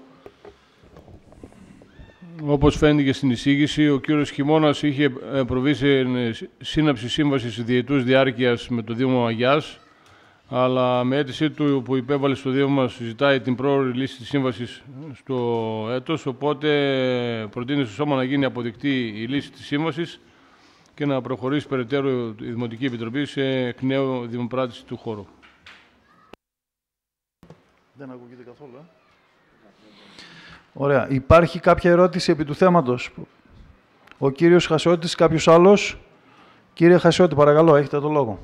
Όπως φαίνεται στην εισήγηση, ο κύριος Χειμώνας είχε προβεί σε σύναψη σύμβασης διετούς διάρκειας με το Δήμο Αγιάς, αλλά με αίτησή του που υπέβαλε στο Δήμο μας ζητάει την πρόορη λύση της σύμβασης στο έτος, οπότε προτείνει στο Σώμα να γίνει αποδεκτή η λύση της σύμβασης και να προχωρήσει περαιτέρω η Δημοτική Επιτροπή σε εκ νέου δημοπράτηση του χώρου. Δεν ακούγεται καθόλου, Ωραία. Υπάρχει κάποια ερώτηση επί του θέματος? Ο κύριος Χασιώτης, κάποιος άλλος? Κύριε Χασιώτη, παρακαλώ, έχετε το λόγο.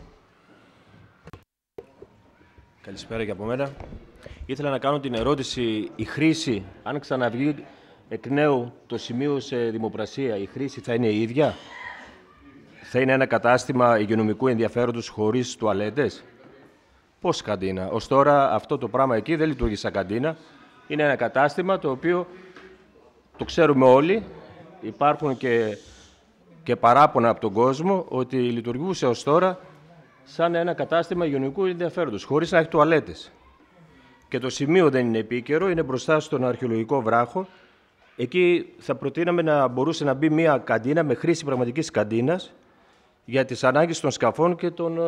Καλησπέρα και από μένα. Ήθελα να κάνω την ερώτηση, η χρήση, αν ξαναβγεί εκ νέου το σημείο σε δημοπρασία, η χρήση θα είναι η ίδια? Θα είναι ένα κατάστημα υγειονομικού ενδιαφέροντος χωρίς τουαλέτες? Πώς καντίνα? Ως τώρα αυτό το πράγμα εκεί δεν λειτουργεί σαν καντίνα. Είναι ένα κατάστημα το οποίο το ξέρουμε όλοι. Υπάρχουν και και παράπονα από τον κόσμο ότι λειτουργούσε ως τώρα σαν ένα κατάστημα υγειονομικού ενδιαφέροντος, χωρίς να έχει τουαλέτες. Και το σημείο δεν είναι επίκαιρο, είναι μπροστά στον αρχαιολογικό βράχο. Εκεί θα προτείναμε να μπορούσε να μπει μια καντίνα με χρήση πραγματικής καντίνας για τις ανάγκες των σκαφών και των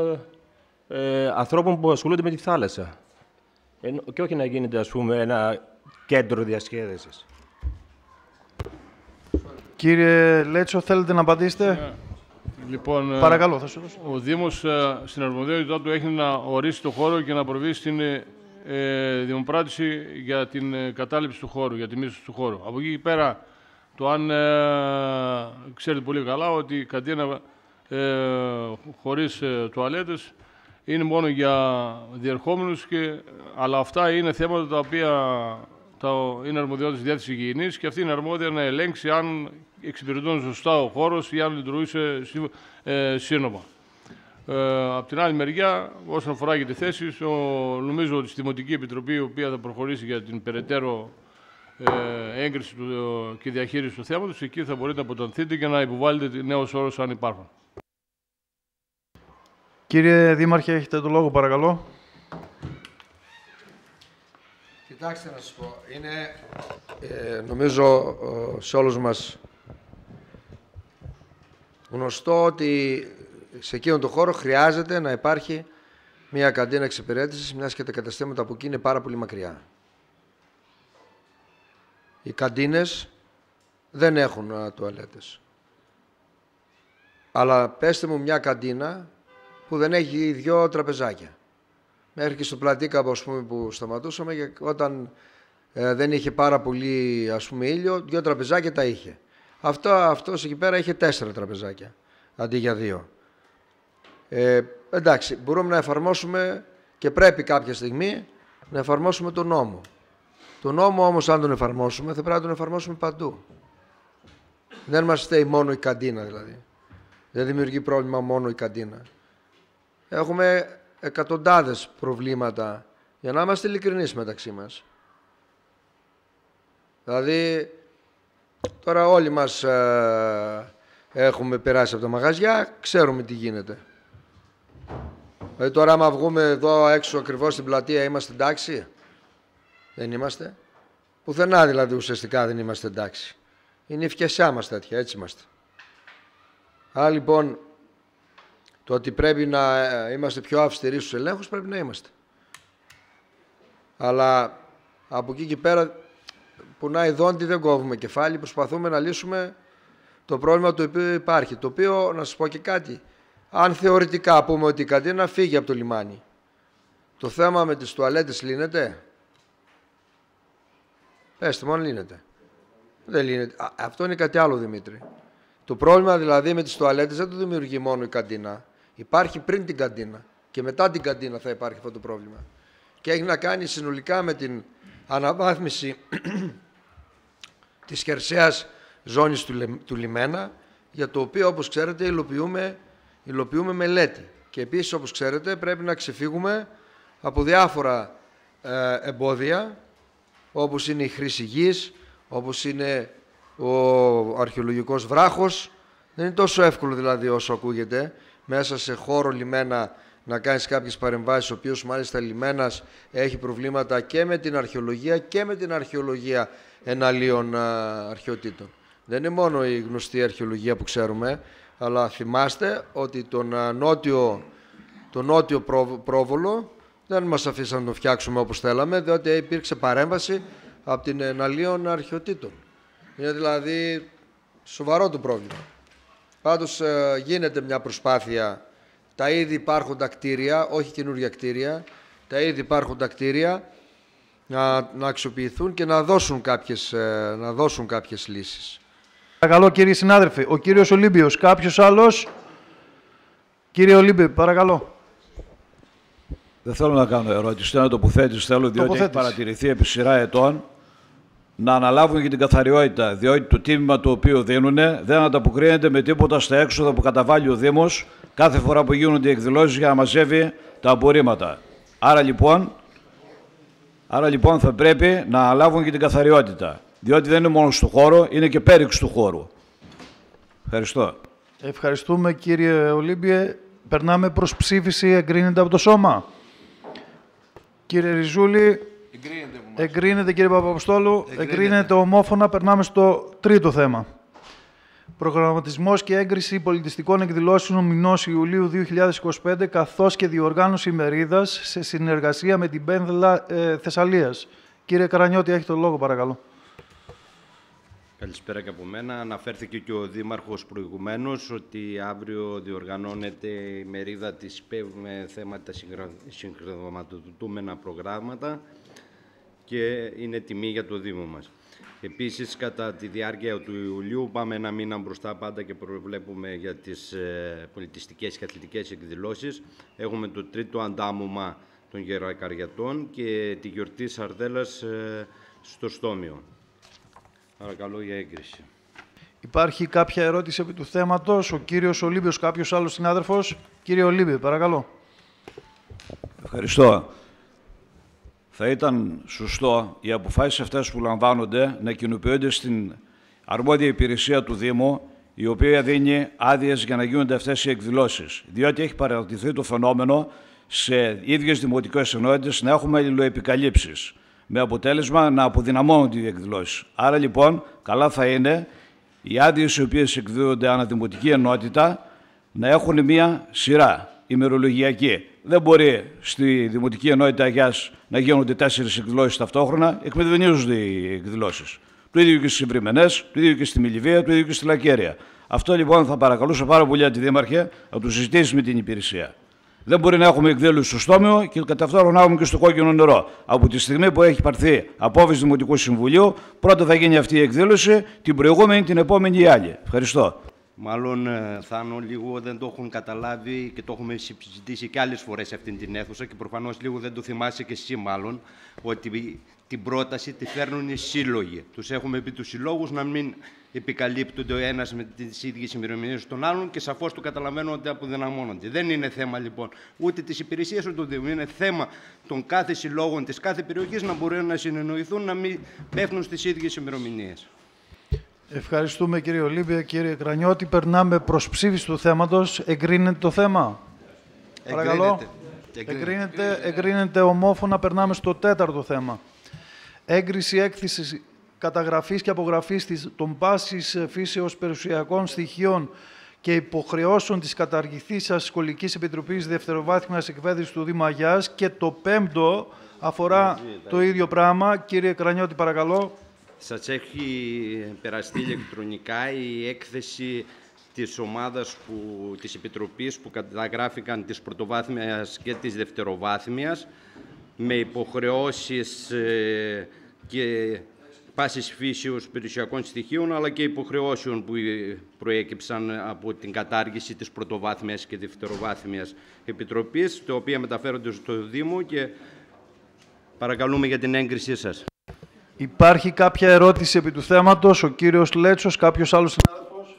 ανθρώπων που ασχολούνται με τη θάλασσα. Και όχι να γίνεται, ας πούμε, ένα κέντρο διασκέδασης. Κύριε Λέτσο, θέλετε να απαντήσετε? Λοιπόν, παρακαλώ, θα σου δώσω. Ο Δήμος στην αρμοδιότητά του έχει να ορίσει το χώρο και να προβεί στην δημοπράτηση για την κατάληψη του χώρου, για τη μίσθωση του χώρου. Από εκεί και πέρα, το αν ξέρετε πολύ καλά ότι η καντίνα χωρίς τουαλέτες είναι μόνο για διερχόμενους, αλλά αυτά είναι θέματα τα οποία είναι αρμοδιότητα της Διεύθυνσης Υγιεινής και αυτή είναι αρμόδια να ελέγξει αν εξυπηρετούν σωστά ο χώρος ή αν λειτουργούσε σύνομα. Από την άλλη μεριά, όσον αφορά και τη θέση, νομίζω ότι στη Δημοτική Επιτροπή, η οποία θα προχωρήσει για την περαιτέρω έγκριση και διαχείριση του θέματος, εκεί θα μπορείτε να αποτανθείτε και να υποβάλλετε νέους όρους αν υπάρχουν. Κύριε Δήμαρχε, έχετε το λόγο, παρακαλώ. Κοιτάξτε να σας πω, είναι νομίζω σε όλους μας γνωστό ότι σε εκείνον τον χώρο χρειάζεται να υπάρχει μια καντίνα εξυπηρέτησης, μιας και τα καταστήματα από εκεί είναι πάρα πολύ μακριά. Οι καντίνες δεν έχουν τουαλέτες. Αλλά πέστε μου μια καντίνα που δεν έχει 2 τραπεζάκια. Μέχρι και στο Πλατήκαπο, ας πούμε, που σταματούσαμε, και όταν δεν είχε πάρα πολύ, ας πούμε, ήλιο, 2 τραπεζάκια τα είχε. Αυτός εκεί πέρα είχε 4 τραπεζάκια, αντί για 2. Εντάξει, μπορούμε να εφαρμόσουμε και πρέπει κάποια στιγμή να εφαρμόσουμε τον νόμο. Τον νόμο όμως, αν τον εφαρμόσουμε, θα πρέπει να τον εφαρμόσουμε παντού. Δεν μας φταίει μόνο η καντίνα, δηλαδή. Δεν δημιουργεί πρόβλημα μόνο η καντίνα. Έχουμε εκατοντάδες προβλήματα, για να είμαστε ειλικρινείς μεταξύ μας. Δηλαδή, τώρα όλοι μας έχουμε περάσει από τα μαγαζιά, ξέρουμε τι γίνεται. Δηλαδή τώρα άμα βγούμε εδώ έξω ακριβώς στην πλατεία, είμαστε εντάξει? Δεν είμαστε. Πουθενά δηλαδή ουσιαστικά δεν είμαστε εντάξει. Είναι η ευκαιριά μας τέτοια, έτσι είμαστε. Άρα λοιπόν, το ότι πρέπει να είμαστε πιο αυστηροί στους ελέγχους, πρέπει να είμαστε. Αλλά από εκεί και πέρα, που να ειδώνει δεν κόβουμε κεφάλι, προσπαθούμε να λύσουμε το πρόβλημα το οποίο υπάρχει. Το οποίο, να σας πω και κάτι, αν θεωρητικά πούμε ότι η καντίνα φύγει από το λιμάνι, το θέμα με τις τουαλέτες λύνεται? Πέστε μου αν λύνεται. Δεν λύνεται. Αυτό είναι κάτι άλλο, Δημήτρη. Το πρόβλημα δηλαδή με τις τουαλέτες δεν το δημιουργεί μόνο η καντίνα. Υπάρχει πριν την καντίνα και μετά την καντίνα θα υπάρχει αυτό το πρόβλημα. Και έχει να κάνει συνολικά με την αναβάθμιση της χερσαίας ζώνης του λιμένα, για το οποίο, όπως ξέρετε, υλοποιούμε μελέτη. Και επίσης, όπως ξέρετε, πρέπει να ξεφύγουμε από διάφορα εμπόδια, όπως είναι η χρήση γης, όπως είναι ο αρχαιολογικός βράχος. Δεν είναι τόσο εύκολο δηλαδή όσο ακούγεται, μέσα σε χώρο λιμένα να κάνεις κάποιες παρεμβάσεις, ο οποίος μάλιστα λιμένας έχει προβλήματα και με την αρχαιολογία και με την αρχαιολογία εναλίων αρχαιοτήτων. Δεν είναι μόνο η γνωστή αρχαιολογία που ξέρουμε, αλλά θυμάστε ότι τον νότιο πρόβολο δεν μας αφήσαν να το φτιάξουμε όπως θέλαμε, διότι υπήρξε παρέμβαση από την εναλίων αρχαιοτήτων. Είναι δηλαδή σοβαρό το πρόβλημα. Πάντως γίνεται μια προσπάθεια, τα ήδη υπάρχοντα κτίρια, όχι καινούργια κτίρια, τα ήδη υπάρχοντα κτίρια να αξιοποιηθούν και να δώσουν κάποιες λύσεις. Παρακαλώ κύριοι συνάδελφοι, ο κύριος Ολύμπιος, κάποιος άλλος? Κύριε Ολύμπιο, παρακαλώ. Δεν θέλω να κάνω ερώτηση, να τοποθέτηση θέλω, διότι έχει παρατηρηθεί επί σειρά ετών να αναλάβουν και την καθαριότητα, διότι το τίμημα το οποίο δίνουν δεν ανταποκρίνεται με τίποτα στα έξοδα που καταβάλει ο Δήμος κάθε φορά που γίνονται οι εκδηλώσεις για να μαζεύει τα απορρίμματα. Άρα λοιπόν θα πρέπει να αναλάβουν και την καθαριότητα, διότι δεν είναι μόνο στο χώρο, είναι και πέριξ του χώρου. Ευχαριστώ. Ευχαριστούμε κύριε Ολύμπιε. Περνάμε προς ψήφιση. Εγκρίνεται από το Σώμα. Κύριε Ριζούλη, εγκρίνεται κύριε Παπαποστόλου. Εγκρίνεται ομόφωνα. Περνάμε στο τρίτο θέμα. Προγραμματισμός και έγκριση πολιτιστικών εκδηλώσεων μηνός Ιουλίου 2025, καθώς και διοργάνωση ημερίδας σε συνεργασία με την Πένδελα Θεσσαλίας. Κύριε Καρανιώτη, έχετε το λόγο, παρακαλώ. Καλησπέρα και από μένα. Αναφέρθηκε και ο Δήμαρχος προηγουμένως ότι αύριο διοργανώνεται η μερίδα της ΠΕΒ με θέματα συγχρηματοδοτούμενα προγράμματα και είναι τιμή για το Δήμο μας. Επίσης, κατά τη διάρκεια του Ιουλίου πάμε ένα μήνα μπροστά πάντα και προβλέπουμε για τις πολιτιστικές και αθλητικές εκδηλώσεις. Έχουμε το τρίτο αντάμωμα των Γερακαριατών και τη γιορτή Σαρδέλας στο Στόμιο. Παρακαλώ για έγκριση. Υπάρχει κάποια ερώτηση επί του θέματος? Ο κύριος Ολύμπιος, κάποιος άλλος συνάδελφος? Κύριε Ολύμπιο, παρακαλώ. Ευχαριστώ. Θα ήταν σωστό οι αποφάσεις αυτές που λαμβάνονται να κοινοποιούνται στην αρμόδια υπηρεσία του Δήμου, η οποία δίνει άδειες για να γίνονται αυτές οι εκδηλώσεις. Διότι έχει παρατηρηθεί το φαινόμενο σε ίδιες δημοτικές ενότητες να έχουμε αλληλοεπικαλύψεις, με αποτέλεσμα να αποδυναμώνονται οι εκδηλώσεις. Άρα λοιπόν, καλά θα είναι οι άδειες οι οποίες εκδίδονται ανά δημοτική ενότητα να έχουν μία σειρά ημερολογιακή. Δεν μπορεί στη Δημοτική Ενότητα Αγιάς να γίνονται 4 εκδηλώσεις ταυτόχρονα, εκμηδενίζονται οι εκδηλώσεις. Το ίδιο και στις Ευρυμενές, το ίδιο και στη Μιλιβία, το ίδιο και στη Λακέρια. Αυτό λοιπόν θα παρακαλούσα πάρα πολύ τη Δήμαρχε να το συζητήσει με την υπηρεσία. Δεν μπορεί να έχουμε εκδήλωση στο Στόμιο και κατά αυτό να έχουμε και στο Κόκκινο Νερό. Από τη στιγμή που έχει πάρθει απόφαση Δημοτικού Συμβουλίου, πρώτα θα γίνει αυτή η εκδήλωση, την προηγούμενη, την επόμενη η άλλη. Ευχαριστώ. Μάλλον, Θάνο, λίγο δεν το έχουν καταλάβει και το έχουμε συζητήσει και άλλες φορές σε αυτήν την αίθουσα και προφανώς λίγο δεν το θυμάσαι και εσύ μάλλον, ότι την πρόταση τη φέρνουν οι σύλλογοι. Τους έχουμε πει τους συλλόγους να μην επικαλύπτονται ο ένας με τις ίδιες ημερομηνίες των άλλων και σαφώς το καταλαβαίνουν ότι αποδυναμώνονται. Δεν είναι θέμα λοιπόν ούτε της υπηρεσίας ούτε του Δήμου. Είναι θέμα των κάθε συλλόγων της κάθε περιοχής να μπορούν να συνεννοηθούν, να μην πέφτουν στις ίδιες ημερομηνίες. Ευχαριστούμε κύριε Ολύμπια. Κύριε Κρανιώτη, περνάμε προς ψήφιση του θέματος. Εγκρίνεται το θέμα? Παρακαλώ. Εγκρίνεται ομόφωνα. Περνάμε στο τέταρτο θέμα. Έγκριση έκθεσης καταγραφής και απογραφής των πάσης φύσεως περιουσιακών στοιχείων και υποχρεώσεων της καταργηθήσας Σχολικής Επιτροπής Δευτεροβάθμιας Εκπαίδευσης του Δήμου Αγιάς. Και το πέμπτο αφορά το ίδιο πράγμα. Κύριε Κρανιώτη, παρακαλώ. Σας έχει περαστεί ηλεκτρονικά η έκθεση της ομάδας της Επιτροπής που καταγράφηκαν της πρωτοβάθμιας και της δευτεροβάθμιας με υποχρεώσεις και πάσης φύσεως περιουσιακών στοιχείων αλλά και υποχρεώσεων που προέκυψαν από την κατάργηση της πρωτοβάθμιας και δευτεροβάθμιας Επιτροπής, τα οποία μεταφέρονται στο Δήμο και παρακαλούμε για την έγκρισή σας. Υπάρχει κάποια ερώτηση επί του θέματος? Ο κύριος Λέτσος, κάποιος άλλος συνάδελφος?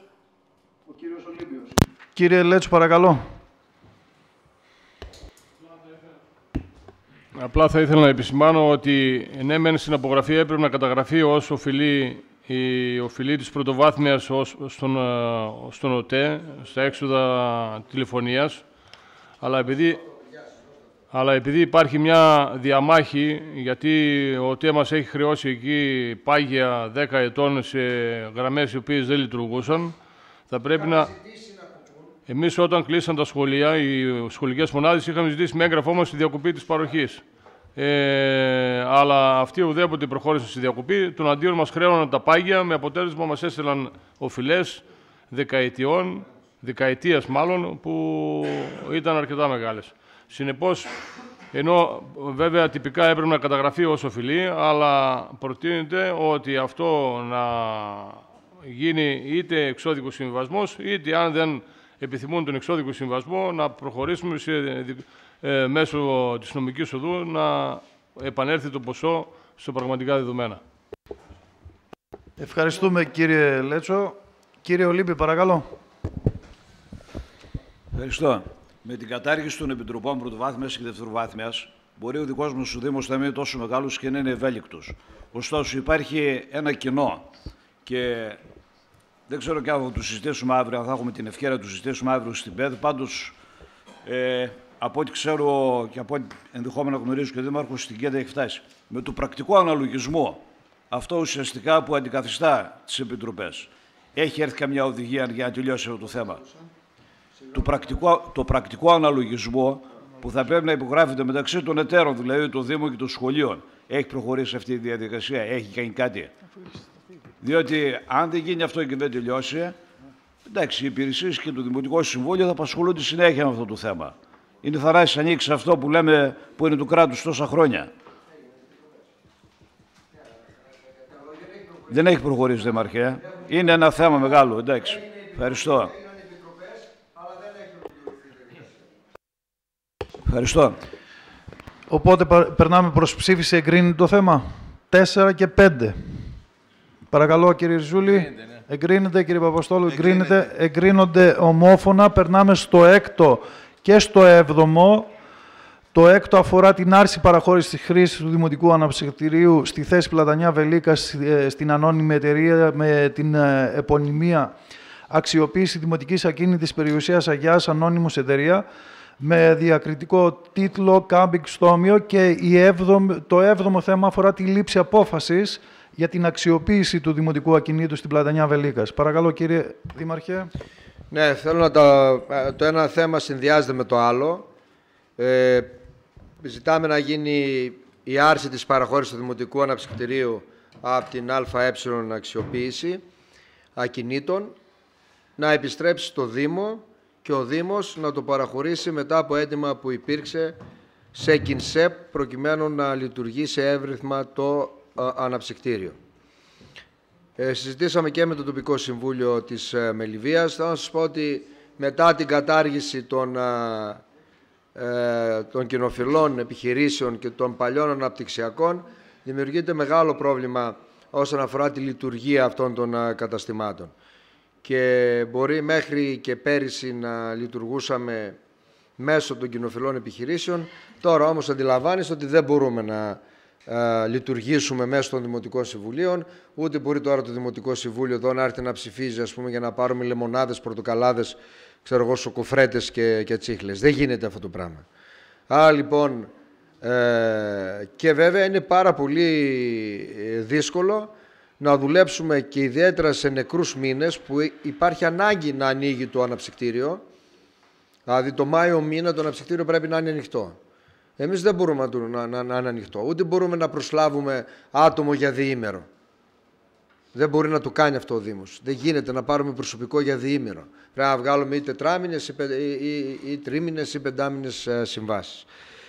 Ο κύριος Ολύμπιος. Κύριε Λέτσο, παρακαλώ. Απλά θα ήθελα να επισημάνω ότι ναι, μεν στην απογραφή έπρεπε να καταγραφεί ως η οφειλή της πρωτοβάθμιας στον ΟΤΕ, στα έξοδα τηλεφωνίας, αλλά επειδή υπάρχει μια διαμάχη, γιατί ο ΟΤΕ μας έχει χρεώσει εκεί πάγια 10 ετών σε γραμμές οι οποίες δεν λειτουργούσαν, θα πρέπει να... Εμείς όταν κλείσαν τα σχολεία, οι σχολικές μονάδες, είχαμε ζητήσει με έγγραφό μας τη διακοπή της παροχής. Αλλά αυτοί ουδέποτε προχώρησαν στη διακοπή, τον αντίον μας χρέωναν τα πάγια, με αποτέλεσμα μας έστειλαν οφειλές δεκαετίας μάλλον, που ήταν αρκετά μεγάλες. Συνεπώς, ενώ βέβαια τυπικά έπρεπε να καταγραφεί ως οφειλή, αλλά προτείνεται ότι αυτό να γίνει είτε εξώδικος συμβιβασμός, είτε αν δεν επιθυμούν τον εξώδικο συμβιβασμό, να προχωρήσουμε μέσω της νομικής οδού να επανέλθει το ποσό στο πραγματικά δεδομένα. Ευχαριστούμε κύριε Λέτσο. Κύριε Ολύμπη, παρακαλώ. Ευχαριστώ. Με την κατάργηση των επιτροπών πρωτοβάθμιας και δευτεροβάθμιας, μπορεί ο δικός μας ο Δήμος να μην είναι τόσο μεγάλος και να είναι ευέλικτος. Ωστόσο, υπάρχει ένα κοινό και Δεν ξέρω και αν θα το συζητήσουμε αύριο, αν θα έχουμε την ευκαιρία να το συζητήσουμε αύριο στην ΠΕΔ. Πάντως, από ό,τι ξέρω και από ό,τι ενδεχόμενα γνωρίζω και ο Δήμαρχος, στην ΚΕΔ έχει φτάσει. Με το πρακτικό αναλογισμό, αυτό ουσιαστικά που αντικαθιστά τις επιτροπές, έχει έρθει καμιά οδηγία για να τελειώσει αυτό το θέμα? Το πρακτικό αναλογισμό που θα πρέπει να υπογράφεται μεταξύ των εταίρων, δηλαδή των Δήμων και των σχολείων, έχει προχωρήσει αυτή η διαδικασία, έχει κάνει κάτι? Διότι αν δεν γίνει αυτό και δεν τελειώσει, εντάξει, οι υπηρεσίες και το Δημοτικό Συμβούλιο θα απασχολούνται συνέχεια με αυτό το θέμα. Είναι θανάσης ανοίξει αυτό που λέμε που είναι του κράτους τόσα χρόνια. Δεν έχει προχωρήσει, Δήμαρχε. Είναι ένα θέμα μεγάλο, εντάξει. Ευχαριστώ. Ευχαριστώ. Οπότε περνάμε προς ψήφιση. Εγκρίνει το θέμα. 4 και 5. Παρακαλώ, κύριε Ριζούλη. Εγκρίνεται, κύριε Παπαστόλου. Εγκρίνεται. Εγκρίνονται ομόφωνα. Περνάμε στο 6ο και στο 7ο. Το 6ο αφορά την άρση παραχώρησης της χρήσης του Δημοτικού Αναψυκτηρίου στη θέση Πλατανιά Βελίκας στην ανώνυμη εταιρεία με την επωνυμία αξιοποίηση δημοτικής ακίνητης περιουσίας Αγιάς Ανώνυμος εταιρεία με διακριτικό τίτλο Κάμπινγκ Στόμιο, και το 7ο θέμα αφορά τη λήψη απόφασης για την αξιοποίηση του Δημοτικού Ακινήτου στην Πλατανιά Βελίκας. Παρακαλώ, κύριε Δήμαρχε. Ναι, θέλω να το ένα θέμα συνδυάζεται με το άλλο. Ζητάμε να γίνει η άρση της παραχώρησης του Δημοτικού Αναψυκτηρίου από την ΑΕ αξιοποίηση ακινήτων, να επιστρέψει στο Δήμο και ο Δήμος να το παραχωρήσει μετά από αίτημα που υπήρξε σε ΚΙΝΣΕΠ προκειμένου να λειτουργήσει εύρυθμα το αναψυκτήριο. Συζητήσαμε και με το τοπικό συμβούλιο της Μελιβίας. Θα σας πω ότι μετά την κατάργηση των κοινοφιλών επιχειρήσεων και των παλιών αναπτυξιακών, δημιουργείται μεγάλο πρόβλημα όσον αφορά τη λειτουργία αυτών των καταστημάτων. Και μπορεί μέχρι και πέρυσι να λειτουργούσαμε μέσω των κοινοφιλών επιχειρήσεων. Τώρα όμως αντιλαμβάνεστε ότι δεν μπορούμε να λειτουργήσουμε μέσω των Δημοτικών Συμβουλίων, ούτε μπορεί τώρα το Δημοτικό Συμβούλιο εδώ να έρθει να ψηφίζει, ας πούμε, για να πάρουμε λεμονάδες, πορτοκαλάδες, ξέρω εγώ, σοκοφρέτες και τσίχλες. Δεν γίνεται αυτό το πράγμα. Άρα λοιπόν, και βέβαια είναι πάρα πολύ δύσκολο να δουλέψουμε και ιδιαίτερα σε νεκρούς μήνες που υπάρχει ανάγκη να ανοίγει το αναψυκτήριο. Δηλαδή το Μάιο μήνα το αναψυκτήριο πρέπει να είναι ανοιχτό. Εμείς δεν μπορούμε να είναι ανοιχτό, ούτε μπορούμε να προσλάβουμε άτομο για διήμερο. Δεν μπορεί να το κάνει αυτό ο Δήμος. Δεν γίνεται να πάρουμε προσωπικό για διήμερο. Πρέπει να βγάλουμε ή τετράμηνες ή τρίμηνες ή πεντάμηνες συμβάσεις.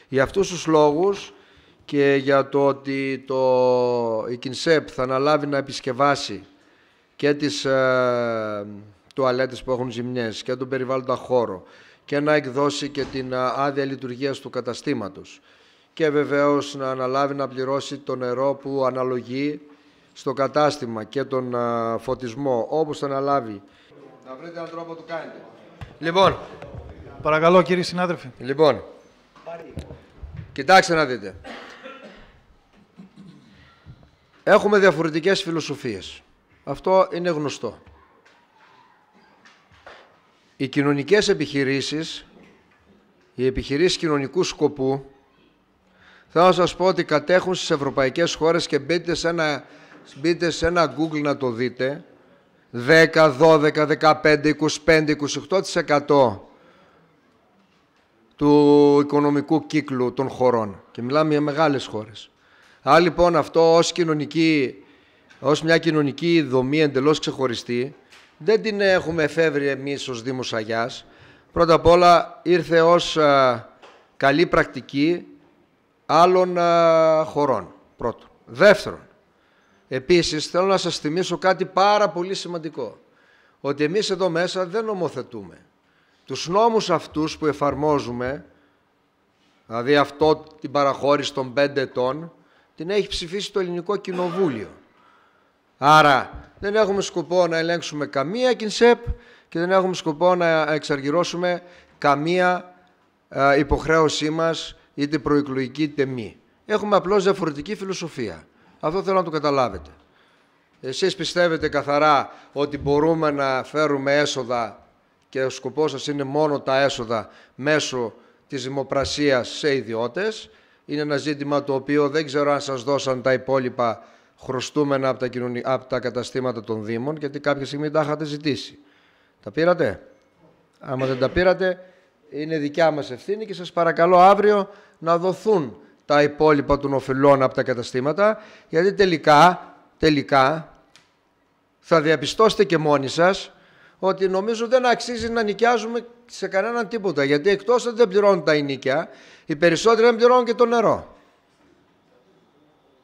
Για αυτούς τους λόγους και για το ότι η ΚΙΝΣΕΠ θα αναλάβει να επισκευάσει και τις τουαλέτες που έχουν ζημιές και τον περιβάλλοντα χώρο και να εκδώσει και την άδεια λειτουργίας του καταστήματος και βεβαίως να αναλάβει να πληρώσει το νερό που αναλογεί στο κατάστημα και τον φωτισμό, όπως θα αναλάβει. Να βρείτε έναν τρόπο να το κάνετε. Λοιπόν. Παρακαλώ, κύριοι συνάδελφοι. Λοιπόν, κοιτάξτε να δείτε. Έχουμε διαφορετικές φιλοσοφίες. Αυτό είναι γνωστό. Οι κοινωνικές επιχειρήσεις, οι επιχειρήσεις κοινωνικού σκοπού, θέλω να σας πω ότι κατέχουν στις ευρωπαϊκές χώρες και μπείτε σε ένα Google να το δείτε, 10, 12, 15, 25, 28% του οικονομικού κύκλου των χωρών. Και μιλάμε για μεγάλες χώρες. Άρα λοιπόν αυτό ως μια κοινωνική δομή εντελώς ξεχωριστή, δεν την έχουμε εφεύρει εμείς ως Δήμος Αγιάς. Πρώτα απ' όλα ήρθε ως καλή πρακτική άλλων χωρών. Πρώτον. Δεύτερον, επίσης θέλω να σας θυμίσω κάτι πάρα πολύ σημαντικό. Ότι εμείς εδώ μέσα δεν νομοθετούμε. Τους νόμους αυτούς που εφαρμόζουμε, δηλαδή την παραχώρηση των 5 ετών, την έχει ψηφίσει το Ελληνικό Κοινοβούλιο. Άρα δεν έχουμε σκοπό να ελέγξουμε καμία ΚΙΝΣΕΠ και δεν έχουμε σκοπό να εξαργυρώσουμε καμία υποχρέωσή μας, είτε προεκλογική είτε μη. Έχουμε απλώς διαφορετική φιλοσοφία. Αυτό θέλω να το καταλάβετε. Εσείς πιστεύετε καθαρά ότι μπορούμε να φέρουμε έσοδα και ο σκοπός σας είναι μόνο τα έσοδα μέσω της δημοπρασίας σε ιδιώτες. Είναι ένα ζήτημα το οποίο δεν ξέρω αν σας δώσαν τα υπόλοιπα χρωστούμενα από τα καταστήματα των Δήμων, γιατί κάποια στιγμή τα είχατε ζητήσει. Τα πήρατε? Άμα δεν τα πήρατε, είναι δικιά μας ευθύνη και σας παρακαλώ αύριο να δοθούν τα υπόλοιπα των οφειλών από τα καταστήματα, γιατί τελικά θα διαπιστώσετε και μόνοι σας ότι νομίζω δεν αξίζει να νοικιάζουμε σε κανέναν τίποτα, γιατί εκτός ότι δεν πληρώνουν τα ενοίκια, οι περισσότεροι δεν πληρώνουν και το νερό.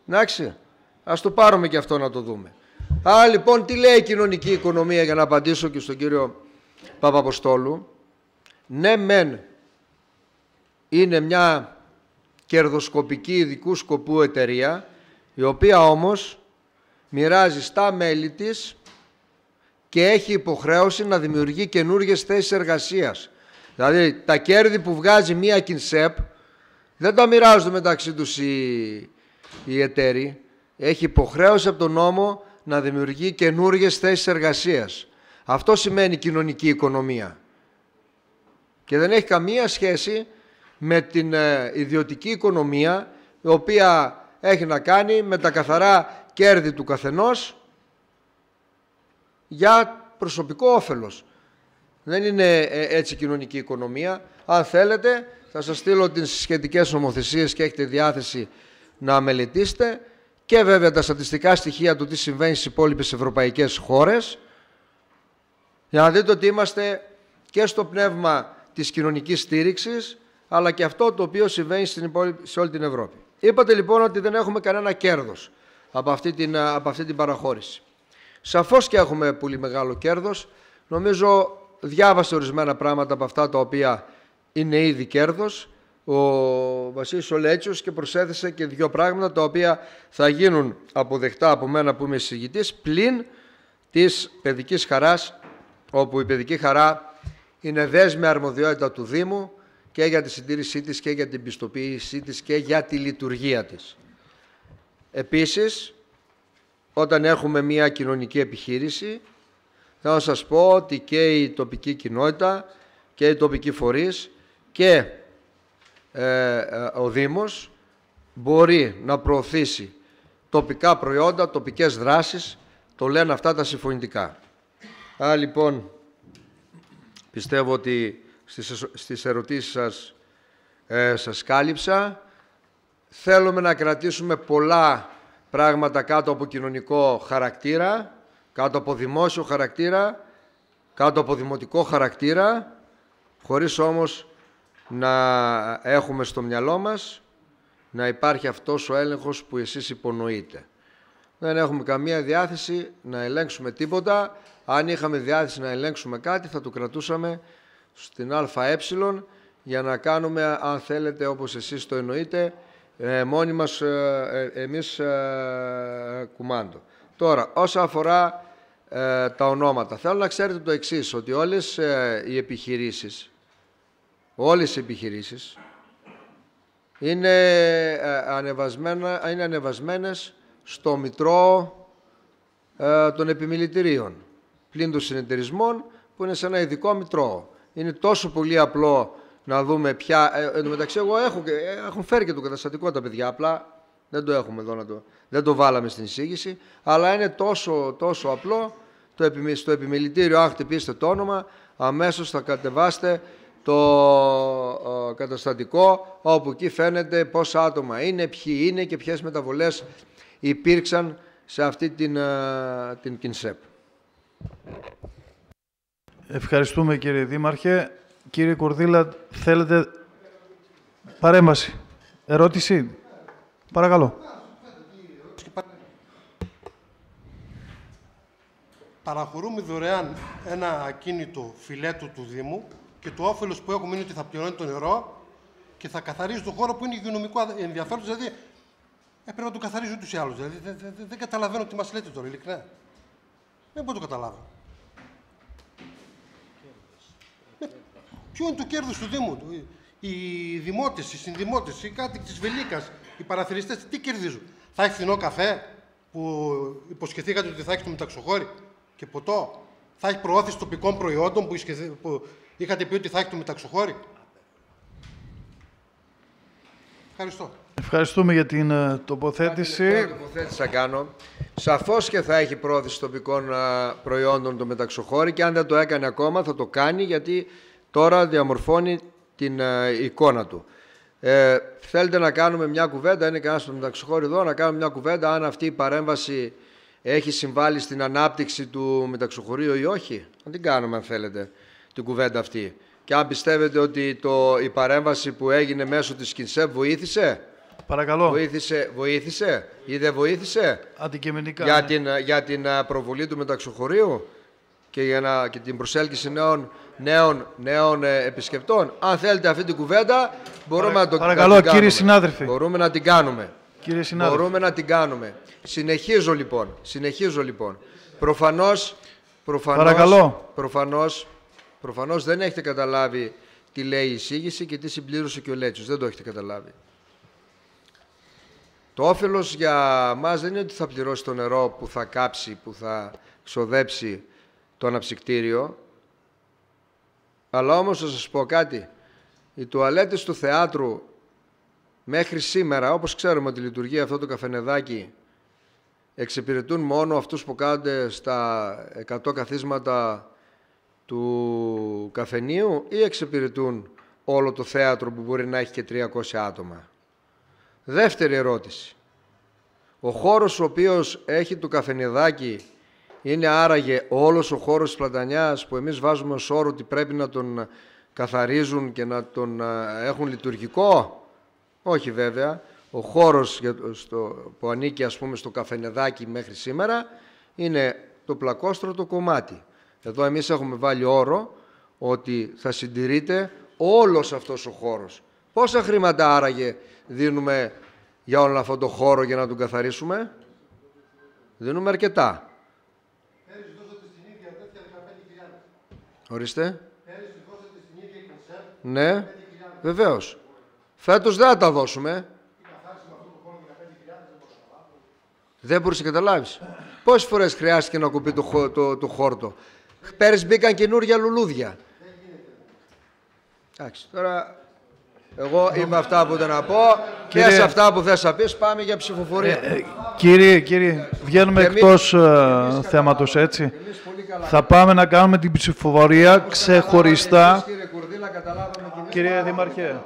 Εντάξει, ας το πάρουμε και αυτό να το δούμε. Άρα λοιπόν, τι λέει η κοινωνική οικονομία, για να απαντήσω και στον κύριο Παπαποστόλου? Ναι, μεν είναι μια κερδοσκοπική ειδικού σκοπού εταιρεία, η οποία όμως μοιράζει στα μέλη της και έχει υποχρέωση να δημιουργεί καινούργιες θέσεις εργασίας. Δηλαδή τα κέρδη που βγάζει μία Κινσέπ δεν τα μοιράζονται μεταξύ τους οι εταίροι. Έχει υποχρέωση από τον νόμο να δημιουργεί καινούργιες θέσεις εργασίας. Αυτό σημαίνει κοινωνική οικονομία. Και δεν έχει καμία σχέση με την ιδιωτική οικονομία, η οποία έχει να κάνει με τα καθαρά κέρδη του καθενός για προσωπικό όφελος. Δεν είναι έτσι κοινωνική οικονομία. Αν θέλετε, θα σας στείλω τις σχετικές νομοθεσίες και έχετε διάθεση να μελετήσετε, και βέβαια τα στατιστικά στοιχεία του τι συμβαίνει στις υπόλοιπες ευρωπαϊκές χώρες, για να δείτε ότι είμαστε και στο πνεύμα της κοινωνικής στήριξης, αλλά και αυτό το οποίο συμβαίνει σε όλη την Ευρώπη. Είπατε λοιπόν ότι δεν έχουμε κανένα κέρδος από αυτή την παραχώρηση. Σαφώς και έχουμε πολύ μεγάλο κέρδος. Νομίζω διάβασε ορισμένα πράγματα από αυτά τα οποία είναι ήδη κέρδος ο Βασίλης Ολέτσιος και προσέθεσε και δύο πράγματα τα οποία θα γίνουν αποδεκτά από μένα που είμαι εισηγητής, πλην της παιδικής χαράς, όπου η παιδική χαρά είναι δέσμια αρμοδιότητα του Δήμου και για τη συντήρησή της και για την πιστοποίησή της και για τη λειτουργία της. Επίσης, όταν έχουμε μια κοινωνική επιχείρηση, θα σας πω ότι και η τοπική κοινότητα και οι τοπικοί φορείς και ο Δήμος μπορεί να προωθήσει τοπικά προϊόντα, τοπικές δράσεις, το λένε αυτά τα συμφωνητικά. Άρα λοιπόν, πιστεύω ότι στις ερωτήσεις σας κάλυψα. Θέλουμε να κρατήσουμε πολλά πράγματα κάτω από κοινωνικό χαρακτήρα, κάτω από δημόσιο χαρακτήρα, κάτω από δημοτικό χαρακτήρα, χωρίς όμως να έχουμε στο μυαλό μας να υπάρχει αυτός ο έλεγχος που εσείς υπονοείτε. Δεν έχουμε καμία διάθεση να ελέγξουμε τίποτα. Αν είχαμε διάθεση να ελέγξουμε κάτι, θα το κρατούσαμε στην ΑΕ για να κάνουμε, αν θέλετε, όπως εσείς το εννοείτε, μόνοι μας εμείς κουμάντο. Τώρα, όσον αφορά τα ονόματα, θέλω να ξέρετε το εξής, ότι όλες οι επιχειρήσεις είναι ανεβασμένες στο μητρό των επιμελητηρίων, πλην των συνεταιρισμών που είναι σε ένα ειδικό μητρό. Είναι τόσο πολύ απλό να δούμε ποια... Εν τω μεταξύ, εγώ έχουν φέρει και το καταστατικό τα παιδιά, απλά δεν το έχουμε εδώ, δεν το βάλαμε στην εισήγηση, αλλά είναι τόσο απλό, στο επιμελητήριο, αν χτυπήσετε το όνομα, αμέσως θα κατεβάσετε το καταστατικό, όπου εκεί φαίνεται πόσα άτομα είναι, ποιοι είναι και ποιες μεταβολές υπήρξαν σε αυτή την Κινσέπ. Ευχαριστούμε κύριε Δήμαρχε. Κύριε Κορδίλα, θέλετε παρέμβαση, ερώτηση? Παρακαλώ. Παραχωρούμε δωρεάν ένα ακίνητο φιλέτο του Δήμου και το όφελος που έχουμε είναι ότι θα πληρώνει το νερό και θα καθαρίζει το χώρο που είναι υγειονομικό ενδιαφέρον. Δηλαδή, πρέπει να το καθαρίζει ούτως ή άλλως. Δηλαδή, δεν καταλαβαίνω τι μας λέτε τώρα, ειλικρινά. Δεν μπορώ να το καταλάβω. Ποιο είναι το κέρδος του Δήμου? Οι δημότες, οι συνδημότες, οι κάτοικοι της Βελίκας, οι παραθυριστές, τι κερδίζουν? Θα έχει φθηνό καφέ? που υποσχεθήκατε ότι θα έχει το μεταξοχώρι και ποτό. Θα έχει προώθηση τοπικών προϊόντων που είχατε πει ότι θα έχει το μεταξοχώρι. Ευχαριστώ. Ευχαριστούμε για την τοποθέτηση. Τοποθέτηση θα κάνω. Σαφώς και θα έχει πρόθεση τοπικών προϊόντων το μεταξοχώρι και αν δεν το έκανε ακόμα θα το κάνει, γιατί τώρα διαμορφώνει την εικόνα του. Θέλετε να κάνουμε μια κουβέντα, είναι κανένας στο μεταξοχώρι εδώ, να κάνουμε μια κουβέντα αν αυτή η παρέμβαση έχει συμβάλει στην ανάπτυξη του μεταξοχωρίου ή όχι. Να την κάνουμε αν θέλετε την κουβέντα αυτή. Και αν πιστεύετε ότι η παρέμβαση που έγινε μέσω της ΚΙΝΣΕΠ βοήθησε. Παρακαλώ. Βοήθησε ή δεν βοήθησε. Αντικειμενικά. Για την προβολή του μεταξοχωρίου και και την προσέλκυση νέων επισκεπτών. Αν θέλετε αυτή την κουβέντα, μπορούμε να το κάνουμε. Παρακαλώ, κύριε συνάδελφε. Μπορούμε να την κάνουμε. Κύριε συνάδελφε. Μπορούμε να την κάνουμε. Συνεχίζω λοιπόν. Προφανώς δεν έχετε καταλάβει τι λέει η εισήγηση και τι συμπλήρωσε και ο Λέτσιος. Δεν το έχετε καταλάβει. Το όφελος για μας δεν είναι ότι θα πληρώσει το νερό που θα κάψει, που θα ξοδέψει το αναψυκτήριο. Αλλά όμως θα σας πω κάτι. Οι τουαλέτες του θεάτρου μέχρι σήμερα, όπως ξέρουμε ότι λειτουργεί αυτό το καφενεδάκι, εξυπηρετούν μόνο αυτούς που κάθονται στα 100 καθίσματα του καφενείου ή εξυπηρετούν όλο το θέατρο που μπορεί να έχει και 300 άτομα. Δεύτερη ερώτηση. Ο χώρος ο οποίος έχει το καφενεδάκι είναι άραγε όλος ο χώρος της Πλατανιάς που εμείς βάζουμε ως όρο ότι πρέπει να τον καθαρίζουν και να τον έχουν λειτουργικό? Όχι βέβαια. Ο χώρος που ανήκει ας πούμε στο καφενεδάκι μέχρι σήμερα είναι το πλακόστρωτο κομμάτι. Εδώ εμείς έχουμε βάλει όρο ότι θα συντηρείται όλος αυτός ο χώρος. Πόσα χρήματα άραγε δίνουμε για όλο αυτό το χώρο για να τον καθαρίσουμε? Δίνουμε αρκετά. Πέρυσι δώσατε στην ίδια τέτοια 15.000. Ορίστε. Πέρυσι δώσατε στην ίδια η ΚΙΝΣΕΠ. Ναι, βεβαίως. Φέτος δεν θα τα δώσουμε. Δεν μπορείς να καταλάβεις. Πόσες φορές χρειάστηκε να κοπεί το χόρτο? Πέρυσι μπήκαν καινούργια λουλούδια. Εντάξει, τώρα εγώ είμαι αυτά που δεν να πω και σε αυτά που θες να πεις πάμε για ψηφοφορία. Κύριε, βγαίνουμε εκτός θέματος, έτσι. Θα πάμε να κάνουμε την ψηφοφορία ξεχωριστά. Κύριε Δήμαρχε,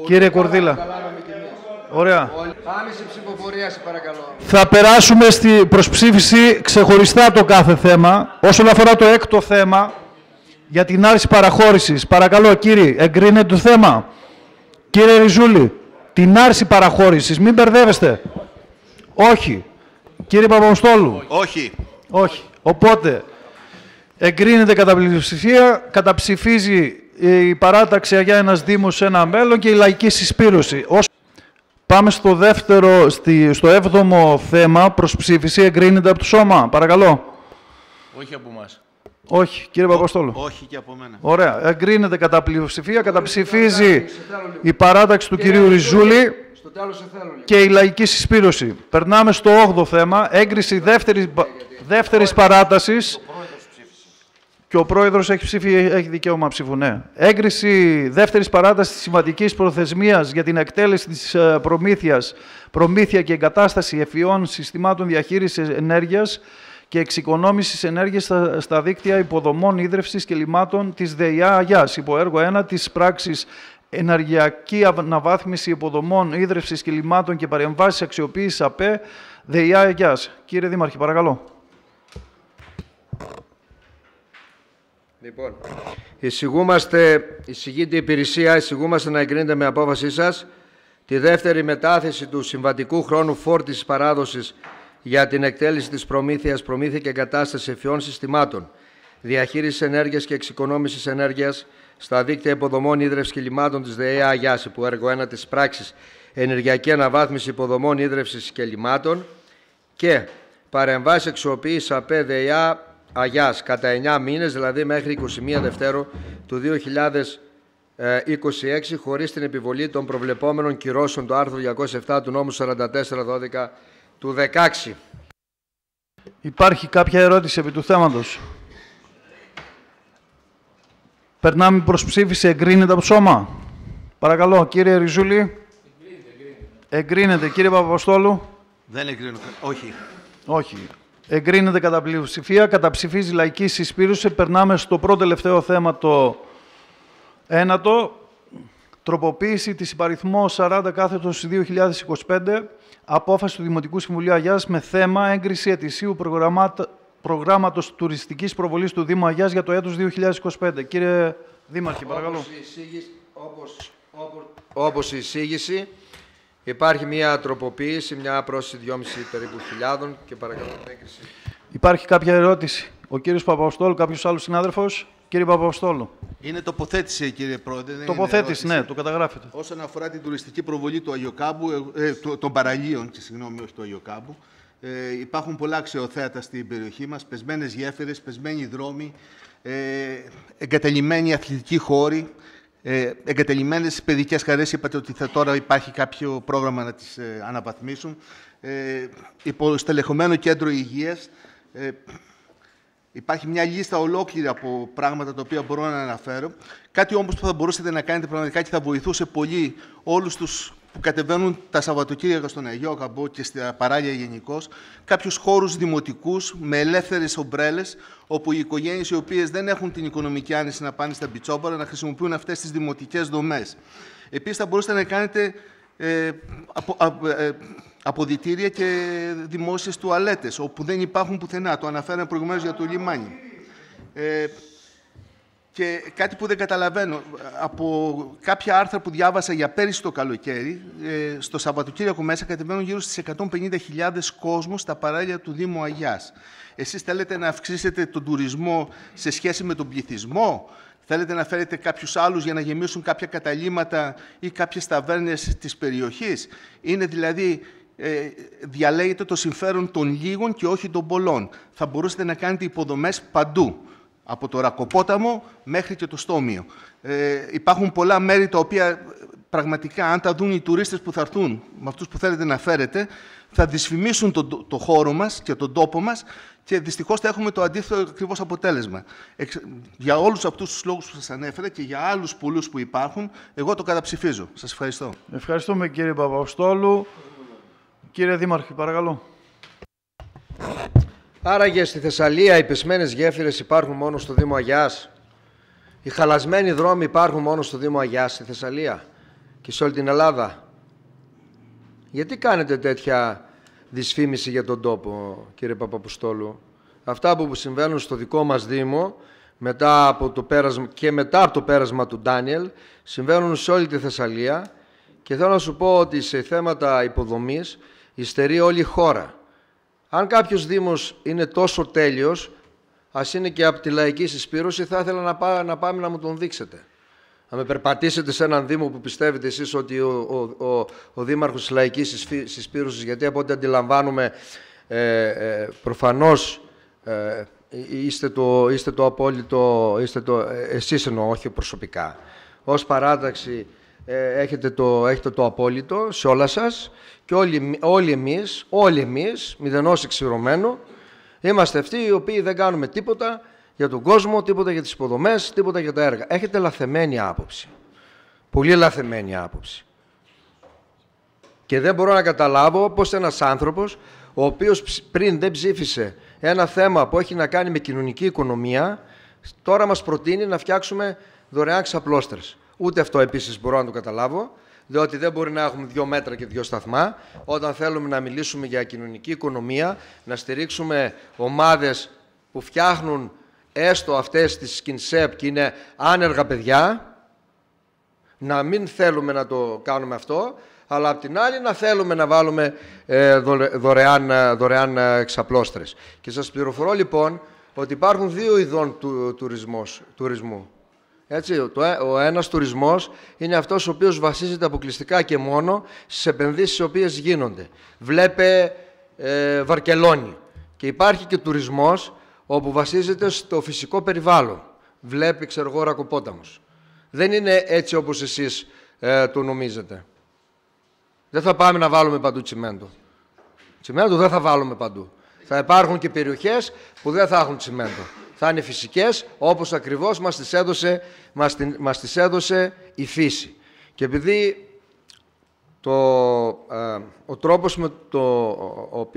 κύριε Κορδίλα. Ωραία. Πάμε σε ψηφοφορία, σε παρακαλώ. Θα περάσουμε προς ψήφιση ξεχωριστά το κάθε θέμα. Όσον αφορά το έκτο θέμα, για την άρση παραχώρησης. Παρακαλώ, κύριε, εγκρίνεται το θέμα. Κύριε Ριζούλη, την άρση παραχώρησης, μην μπερδεύεστε. Όχι. Κύριε Παπαποστόλου. Όχι. Όχι. Οπότε, εγκρίνεται κατά πλειοψηφία, καταψηφίζει η παράταξη Αγιά ένας Δήμος σε ένα μέλλον και η λαϊκή συσπήρωση. Πάμε στο στο 7ο θέμα, προς ψήφιση, εγκρίνεται από το Σώμα. Παρακαλώ. Όχι από εμάς. Όχι, κύριε Παπαποστόλου. Όχι και από μένα. Ωραία. Εγκρίνεται κατά πλειοψηφία, καταψηφίζει η παράταξη του κυρίου Ριζούλη και η λαϊκή συσπήρωση. Περνάμε στο 8ο θέμα, έγκριση δεύτερης παράτασης. Και ο πρόεδρος έχει δικαίωμα ψήφου, ναι. Έγκριση δεύτερης παράτασης της συμβατικής προθεσμίας για την εκτέλεση της προμήθεια και εγκατάσταση ευφυών συστημάτων διαχείρισης ενέργειας και εξοικονόμησης ενέργειας στα δίκτυα υποδομών ίδρευσης και λιμάτων της ΔΕΙΑ Αγιάς, υπό έργο 1 της πράξης Ενεργειακή Αναβάθμιση Υποδομών Ίδρευσης και Λιμάτων και Παρεμβάσεις Αξιοποίησης ΑΠΕ ΔΕΙΑ Αγιάς. Κύριε Δήμαρχε, παρακαλώ. Λοιπόν, εισηγείται η υπηρεσία, εισηγούμαστε να εγκρίνετε με απόφασή σας τη δεύτερη μετάθεση του συμβατικού χρόνου φόρτισης παράδοσης για την εκτέλεση της προμήθεια και εγκατάσταση ευφυών συστημάτων διαχείρισης ενέργειας και εξοικονόμησης ενέργειας στα δίκτυα υποδομών ίδρευσης και λιμάτων της ΔΕΙΑ Αγιάς, υπό έργο 1 της πράξης Ενεργειακή Αναβάθμιση Υποδομών ίδρευσης και λιμάτων και παρεμβάσεις αξιοποίησης ΑΠΕ ΔΕΙΑ Αγιάς κατά 9 μήνες, δηλαδή μέχρι 21 Δευτέρου του 2026, χωρίς την επιβολή των προβλεπόμενων κυρώσεων του άρθρου 207 του νόμου 4412 του 16. Υπάρχει κάποια ερώτηση επί του θέματος? Περνάμε προς ψήφιση. Εγκρίνεται από το σώμα. Παρακαλώ, κύριε Ριζούλη. Εγκρίνεται. Κύριε Παπαποστόλου. Δεν εγκρίνω. Όχι. Όχι. Εγκρίνεται κατά πλειοψηφία. Καταψηφίζει λαϊκή συσπήρωση. Περνάμε στο πρώτο τελευταίο θέμα, το ένατο. Τροποποίηση της υπαριθμό 40/2025 απόφαση του Δημοτικού Συμβουλίου Αγιάς με θέμα έγκριση ετησίου προγράμματος τουριστικής προβολής του Δήμου Αγιάς για το έτος 2025. Κύριε Δήμαρχε, παρακαλώ. Όπως η εισήγηση, υπάρχει μια τροποποίηση, μια πρόσθεση 2,5 περίπου χιλιάδων και παρακαλώ την έγκριση. Υπάρχει κάποια ερώτηση? Ο κύριος Παπαποστόλου, κάποιος άλλος συνάδελφος? Κύριε Παπαποστόλου. Είναι τοποθέτηση, κύριε Πρόεδρε. Τοποθέτηση, ναι, το καταγράφετε. Όσον αφορά την τουριστική προβολή του Αγιοκάμπου, των παραλίων, συγγνώμη, όχι του Αγιοκάμπου, υπάρχουν πολλά αξιοθέατα στην περιοχή μας, πεσμένες γέφυρες, πεσμένοι δρόμοι, εγκαταλειμμένοι αθλητικοί χώροι, εγκαταλειμμένες παιδικές χαρές. Είπατε ότι τώρα υπάρχει κάποιο πρόγραμμα να τις αναβαθμίσουν. Υποστελεχωμένο κέντρο υγείας. Υπάρχει μια λίστα ολόκληρη από πράγματα τα οποία μπορώ να αναφέρω. Κάτι όμως που θα μπορούσατε να κάνετε πραγματικά και θα βοηθούσε πολύ όλους τους που κατεβαίνουν τα Σαββατοκύριακα στον Αγιόκαμπο και στα παράλια γενικώς, κάποιους χώρους δημοτικούς με ελεύθερες ομπρέλες, όπου οι οικογένειες οι οποίες δεν έχουν την οικονομική άνεση να πάνε στα μπιτσόμπαρα να χρησιμοποιούν αυτές τις δημοτικές δομές. Επίσης, θα μπορούσατε να κάνετε αποδυτήρια και δημόσιες τουαλέτες, όπου δεν υπάρχουν πουθενά. Το αναφέραμε προηγουμένως για το λιμάνι. Και κάτι που δεν καταλαβαίνω, από κάποια άρθρα που διάβασα για πέρυσι το καλοκαίρι, στο Σαββατοκύριακο μέσα κατεβαίνουν γύρω στις 150.000 κόσμος στα παράλια του Δήμου Αγιάς. Εσείς θέλετε να αυξήσετε τον τουρισμό σε σχέση με τον πληθυσμό? Θέλετε να φέρετε κάποιους άλλους για να γεμίσουν κάποια καταλύματα ή κάποιες ταβέρνες της περιοχής? Είναι δηλαδή, διαλέγετε το συμφέρον των λίγων και όχι των πολλών. Θα μπορούσατε να κάνετε υποδομές παντού, από το Ρακοπόταμο μέχρι και το Στόμιο. Υπάρχουν πολλά μέρη τα οποία πραγματικά, αν τα δουν οι τουρίστες που θα έρθουν, με αυτούς που θέλετε να φέρετε, θα δυσφημίσουν το χώρο μας και τον τόπο μας και δυστυχώς θα έχουμε το αντίθετο ακριβώς αποτέλεσμα. Για όλους αυτούς τους λόγους που σας ανέφερα και για άλλους πολλούς που υπάρχουν, εγώ το καταψηφίζω. Σας ευχαριστώ. Ευχαριστούμε, κύριε Παπαποστόλου. Κύριε Δήμαρχε, παρακαλώ. Άραγε στη Θεσσαλία οι πεσμένες γέφυρες υπάρχουν μόνο στο Δήμο Αγιάς? Οι χαλασμένοι δρόμοι υπάρχουν μόνο στο Δήμο Αγιάς, στη Θεσσαλία και σε όλη την Ελλάδα? Γιατί κάνετε τέτοια δυσφήμιση για τον τόπο, κύριε Παπαποστόλου? Αυτά που συμβαίνουν στο δικό μας Δήμο μετά από το πέρασμα του Ντάνιελ συμβαίνουν σε όλη τη Θεσσαλία και θέλω να σου πω ότι σε θέματα υποδομής υστερεί όλη η χώρα. Αν κάποιος Δήμος είναι τόσο τέλειος, ας είναι και από τη λαϊκή συσπήρωση, θα ήθελα να πάμε να μου τον δείξετε. Να με περπατήσετε σε έναν Δήμο που πιστεύετε εσείς ότι ο Δήμαρχος της λαϊκής συσπήρωσης, γιατί από ό,τι αντιλαμβάνουμε προφανώς είστε το απόλυτο, εσείς εννοώ, όχι προσωπικά. Ως παράταξη έχετε το απόλυτο σε όλα σας και όλοι εμείς, μηδενός εξηρωμένου, είμαστε αυτοί οι οποίοι δεν κάνουμε τίποτα για τον κόσμο, τίποτα για τις υποδομές, τίποτα για τα έργα. Έχετε λαθεμένη άποψη. Πολύ λαθεμένη άποψη. Και δεν μπορώ να καταλάβω πώς ένας άνθρωπος, ο οποίος πριν δεν ψήφισε ένα θέμα που έχει να κάνει με κοινωνική οικονομία, τώρα μας προτείνει να φτιάξουμε δωρεάν ξαπλώστρες. Ούτε αυτό επίσης μπορώ να το καταλάβω, διότι δεν μπορεί να έχουμε 2 μέτρα και 2 σταθμά. Όταν θέλουμε να μιλήσουμε για κοινωνική οικονομία, να στηρίξουμε ομάδες που φτιάχνουν έστω αυτές τις σκινσέπ και είναι άνεργα παιδιά, να μην θέλουμε να το κάνουμε αυτό, αλλά απ' την άλλη να θέλουμε να βάλουμε δωρεάν εξαπλώστρες. Και σας πληροφορώ λοιπόν ότι υπάρχουν 2 ειδών τουρισμού. Έτσι, ο ένας τουρισμός είναι αυτός ο οποίος βασίζεται αποκλειστικά και μόνο στις επενδύσεις οι οποίες γίνονται. Βλέπε Βαρκελόνη. Και υπάρχει και τουρισμός όπου βασίζεται στο φυσικό περιβάλλον. Βλέπει, ξέρω εγώ, Ρακοπόταμος. Δεν είναι έτσι όπως εσείς το νομίζετε. Δεν θα πάμε να βάλουμε παντού τσιμέντο. Τσιμέντο δεν θα βάλουμε παντού. Θα υπάρχουν και περιοχές που δεν θα έχουν τσιμέντο. Θα είναι φυσικές, όπως ακριβώς μας τις έδωσε η φύση. Και επειδή ο τρόπος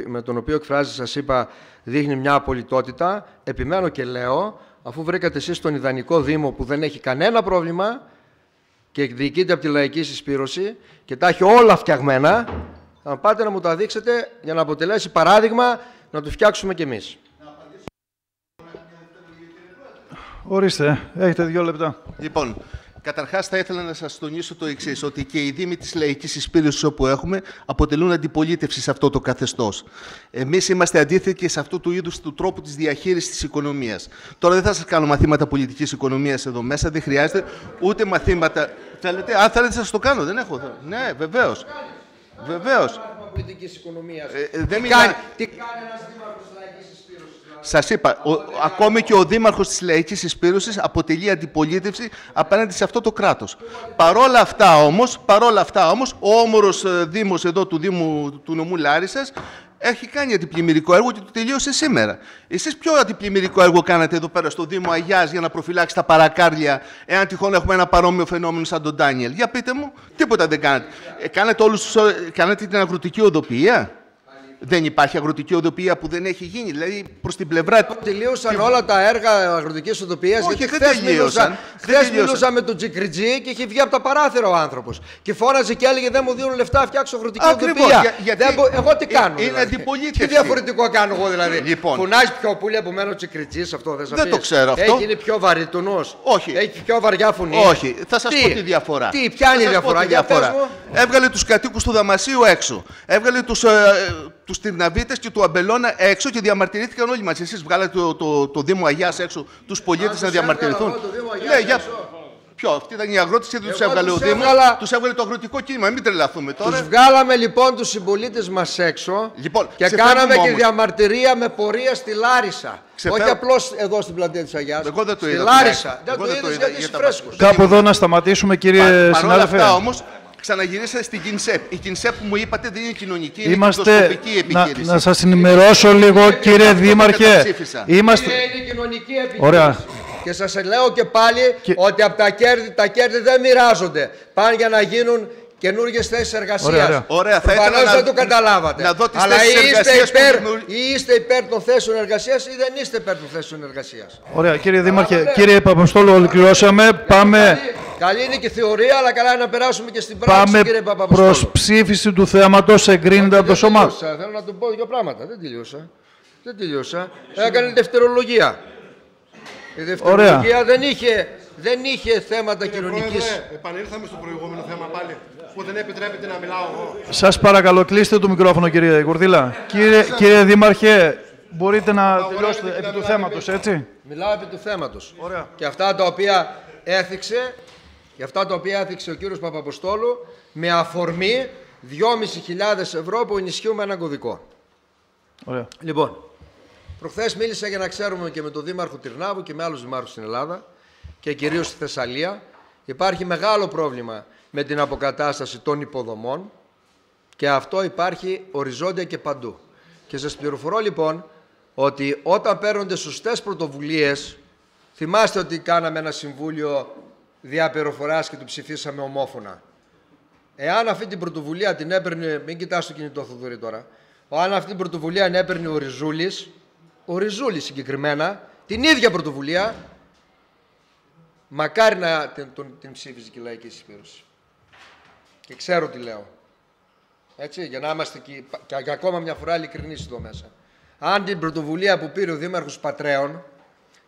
με τον οποίο εκφράζει, σας είπα, δείχνει μια απολυτότητα, επιμένω και λέω, αφού βρήκατε εσείς τον ιδανικό Δήμο που δεν έχει κανένα πρόβλημα και διοικείται από τη λαϊκή συσπήρωση και τα έχει όλα φτιαγμένα, θα πάτε να μου τα δείξετε για να αποτελέσει παράδειγμα να το φτιάξουμε κι εμείς. Ορίστε, έχετε 2 λεπτά. Λοιπόν, καταρχάς θα ήθελα να σας τονίσω το εξής, ότι και οι δήμοι της λαϊκής συσπήρωσης όπου έχουμε αποτελούν αντιπολίτευση σε αυτό το καθεστώς. Εμείς είμαστε αντίθετοι σε αυτού του είδους του τρόπου της διαχείρισης της οικονομίας. Τώρα δεν θα σας κάνω μαθήματα πολιτικής οικονομίας εδώ μέσα, δεν χρειάζεται ούτε μαθήματα. Θέλετε, αν θέλετε σας το κάνω, δεν έχω. Ναι, βεβαίως. Βεβαίως. Πολιτικής οικονομίας. Δεν τι κάνει ένας δήμαρχος της λαϊκής συσπήρωσης? Σας είπα, ακόμη και ο δήμαρχος της λαϊκής συσπήρωσης αποτελεί αντιπολίτευση απέναντι σε αυτό το κράτος. Παρόλα αυτά όμως, ο όμορος δήμος εδώ του Δήμου του νομού Λάρισσας έχει κάνει αντιπλημμυρικό έργο και το τελείωσε σήμερα. Εσείς ποιο αντιπλημμυρικό έργο κάνατε εδώ πέρα στο Δήμο Αγιάς για να προφυλάξει τα παρακάρδια, εάν τυχόν έχουμε ένα παρόμοιο φαινόμενο σαν τον Ντάνιελ? Για πείτε μου, τίποτα δεν κάνατε. Κάνατε την αγροτική οδοποιία? Δεν υπάρχει αγροτική οδοποιία που δεν έχει γίνει, δηλαδή προς την πλευρά. Τελείωσαν όλα τα έργα αγροτικής οδοποιίας. Όχι, δεν τελείωσαν. Χθες μιλούσα με τον Τζικριτζή και είχε βγει από τα παράθυρα ο άνθρωπος. Και φώναζε και έλεγε: δεν μου δίνουν λεφτά να φτιάξω αγροτική οδοποιία. Εγώ τι κάνω? Είναι αντιπολίτευση. Τι διαφορετικό κάνω εγώ δηλαδή? Λοιπόν. Φωνάζει πιο πολύ από μένα ο Τζικριτζής, αυτό δεν το ξέρω αυτό. Έχει γίνει πιο βαρύτονος? Όχι. Έχει πιο βαριά φωνή? Όχι. Θα σας πω τη διαφορά. Ποια είναι η διαφορά? Έβγαλε τους κατοίκους του Δαμασίου έξω. Έβγαλε τους Τυρναβίτες και του Αμπελώνα έξω και διαμαρτυρήθηκαν όλοι μας. Εσείς βγάλατε το Δήμο Αγιάς έξω, τους πολίτες να διαμαρτυρηθούν. Ποιο, αυτοί ήταν οι αγρότες και δεν τους έβγαλε ο Δήμος, τους έβγαλε το αγροτικό κίνημα. Μην τρελαθούμε τώρα. Τους βγάλαμε λοιπόν τους συμπολίτες μας έξω και κάναμε και διαμαρτυρία με πορεία στη Λάρισα. Όχι απλώς εδώ στην πλατεία της Αγιάς. Εγώ δεν το είδα. Στη Λάρισα. Δεν το είδες γιατί είσαι φρέσκος. Κάπου εδώ να σταματήσουμε, κύριε συνάδελφε. Παρ' όλα αυτά όμως, ξαναγυρίσατε στην Κινσέπ. Η Κινσέπ που μου είπατε δεν είναι κοινωνική, είναι κερδοσκοπική επιχείρηση. Να σας ενημερώσω λίγο, κύριε Δήμαρχε. Είναι κοινωνική επιχείρηση. Και σας λέω και πάλι ότι από τα κέρδη δεν μοιράζονται. Πάνε για να γίνουν καινούργιες θέσεις εργασίας. Ωραία. Προφανώς δεν το καταλάβατε. Αλλά ή είστε υπέρ των θέσεων εργασίας ή δεν είστε υπέρ των θέσεων εργασίας. Ωραία, κύριε Δήμαρχε. Κύριε Παπαποστόλου, ολοκληρώσαμε. Πάμε. Καλή είναι και η θεωρία, αλλά καλά είναι να περάσουμε και στην πράξη, κύριε Παπαποστόλου. Πάμε προς ψήφιση του θέματος, εγκρίνεται από το σώμα. Θέλω να του πω δύο πράγματα. Δεν τελείωσα. Έκανε δευτερολογία. Η δευτερολογία δεν είχε θέματα κοινωνικής. Επανήλθαμε στο προηγούμενο θέμα πάλι, που δεν επιτρέπεται να μιλάω εγώ. Σας παρακαλώ, κλείστε το μικρόφωνο, κύριε Γουρδίλα. Κύριε Δήμαρχε, μπορείτε να τελειώσετε επί του θέματος, έτσι? Μιλάω επί του θέματος. Ωραία. Και αυτά τα οποία έθιξε ο κύριος Παπαποστόλου με αφορμή 2.500 ευρώ που ενισχύουμε έναν κωδικό. Ωραία. Λοιπόν, προχθές μίλησα για να ξέρουμε και με τον Δήμαρχο Τυρνάβου και με άλλους δημάρχους στην Ελλάδα και κυρίως στη Θεσσαλία. Υπάρχει μεγάλο πρόβλημα με την αποκατάσταση των υποδομών και αυτό υπάρχει οριζόντια και παντού. Και σας πληροφορώ λοιπόν ότι όταν παίρνονται σωστές πρωτοβουλίες, θυμάστε ότι κάναμε ένα συμβούλιο διαπεριφοράς και το ψηφίσαμε ομόφωνα. Εάν αυτή την πρωτοβουλία την έπαιρνε, μην κοιτάς το κινητό Θοδωρή τώρα, αν αυτή την πρωτοβουλία την έπαιρνε ο Ριζούλης συγκεκριμένα, την ίδια πρωτοβουλία, μακάρι να την ψήφιζε και η λαϊκή συσπήρωση. Και ξέρω τι λέω. Έτσι, για να είμαστε και ακόμα μια φορά ειλικρινείς εδώ μέσα. Αν την πρωτοβουλία που πήρε ο Δήμαρχος Πατρέων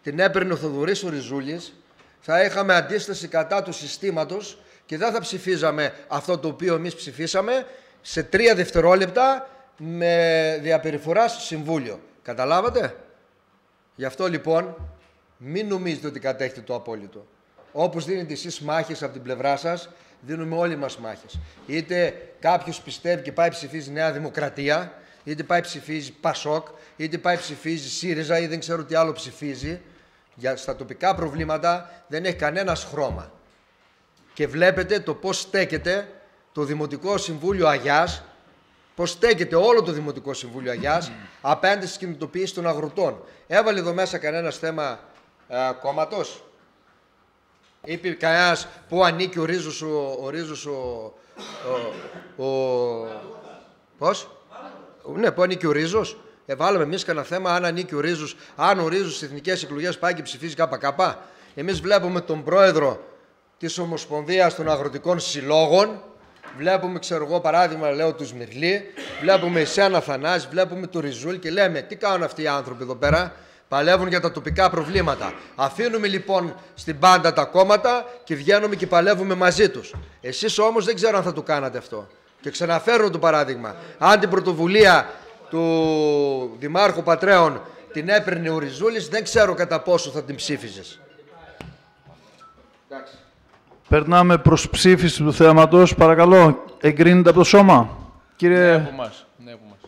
την έπαιρνε ο Θοδωρής ο Ριζούλης, θα είχαμε αντίσταση κατά του συστήματος και δεν θα ψηφίζαμε αυτό το οποίο εμείς ψηφίσαμε σε 3 δευτερόλεπτα με διαπεριφορά στο Συμβούλιο. Καταλάβατε? Γι' αυτό λοιπόν μην νομίζετε ότι κατέχετε το απόλυτο. Όπως δίνετε εσείς μάχες από την πλευρά σας, δίνουμε όλοι μας μάχες. Είτε κάποιος πιστεύει και πάει ψηφίζει Νέα Δημοκρατία, είτε πάει ψηφίζει Πασόκ, είτε πάει ψηφίζει ΣΥΡΙΖΑ ή δεν ξέρω τι άλλο ψηφίζει. Στα τοπικά προβλήματα δεν έχει κανένας χρώμα. Και βλέπετε το πώς στέκεται το Δημοτικό Συμβούλιο Αγιάς πώς στέκεται όλο το Δημοτικό Συμβούλιο Αγιάς απέναντι στις κινητοποιήσεις των αγροτών. Έβαλε εδώ μέσα κανένας θέμα κόμματος? Είπε κανένας πού ανήκει ο Ρίζος πώς? Ναι, πού ανήκει ο Ρίζος? Βάλαμε εμείς κανένα θέμα αν ανήκει ο Ρίζος, αν ο Ρίζος στις εθνικές εκλογές πάει και ψηφίζει ΚΚ. Εμείς βλέπουμε τον πρόεδρο της Ομοσπονδίας των Αγροτικών Συλλόγων, βλέπουμε, ξέρω εγώ, παράδειγμα, λέω του Σμυρλή, βλέπουμε εσένα Θανάση, βλέπουμε του Ριζούλ και λέμε τι κάνουν αυτοί οι άνθρωποι εδώ πέρα? Παλεύουν για τα τοπικά προβλήματα. Αφήνουμε λοιπόν στην πάντα τα κόμματα και βγαίνουμε και παλεύουμε μαζί τους. Εσείς όμως δεν ξέρω αν θα το κάνατε αυτό. Και ξαναφέρνω το παράδειγμα. Αν την πρωτοβουλία του Δημάρχου Πατρέων την έπαιρνε ο Ριζούλης, δεν ξέρω κατά πόσο θα την ψήφιζες. Περνάμε προς ψήφιση του θέματος. Παρακαλώ, εγκρίνεται από το σώμα. Κύριε... Ναι, από εμάς.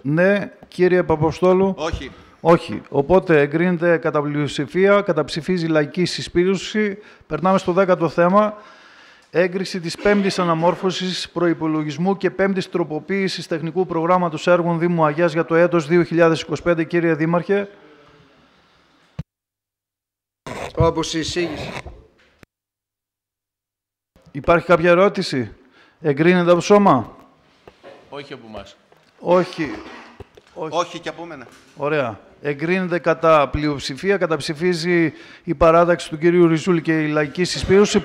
Ναι, κύριε Παπαποστόλου. Όχι. Όχι. Οπότε εγκρίνεται κατά πλειοψηφία, καταψηφίζει λαϊκή συσπήρωση. Περνάμε στο 10ο θέμα. Έγκριση της 5ης αναμόρφωσης προϋπολογισμού και 5ης τροποποίησης τεχνικού προγράμματος έργων Δήμου Αγιάς για το έτος 2025. Κύριε Δήμαρχε. Όπως η εισήγηση. Υπάρχει κάποια ερώτηση? Εγκρίνεται από σώμα? Όχι από εμάς. Όχι. Όχι και από μένα. Ωραία. Εγκρίνεται κατά πλειοψηφία, καταψηφίζει η παράταξη του κυρίου Ριζούλη και η λαϊκή συσπήρωση.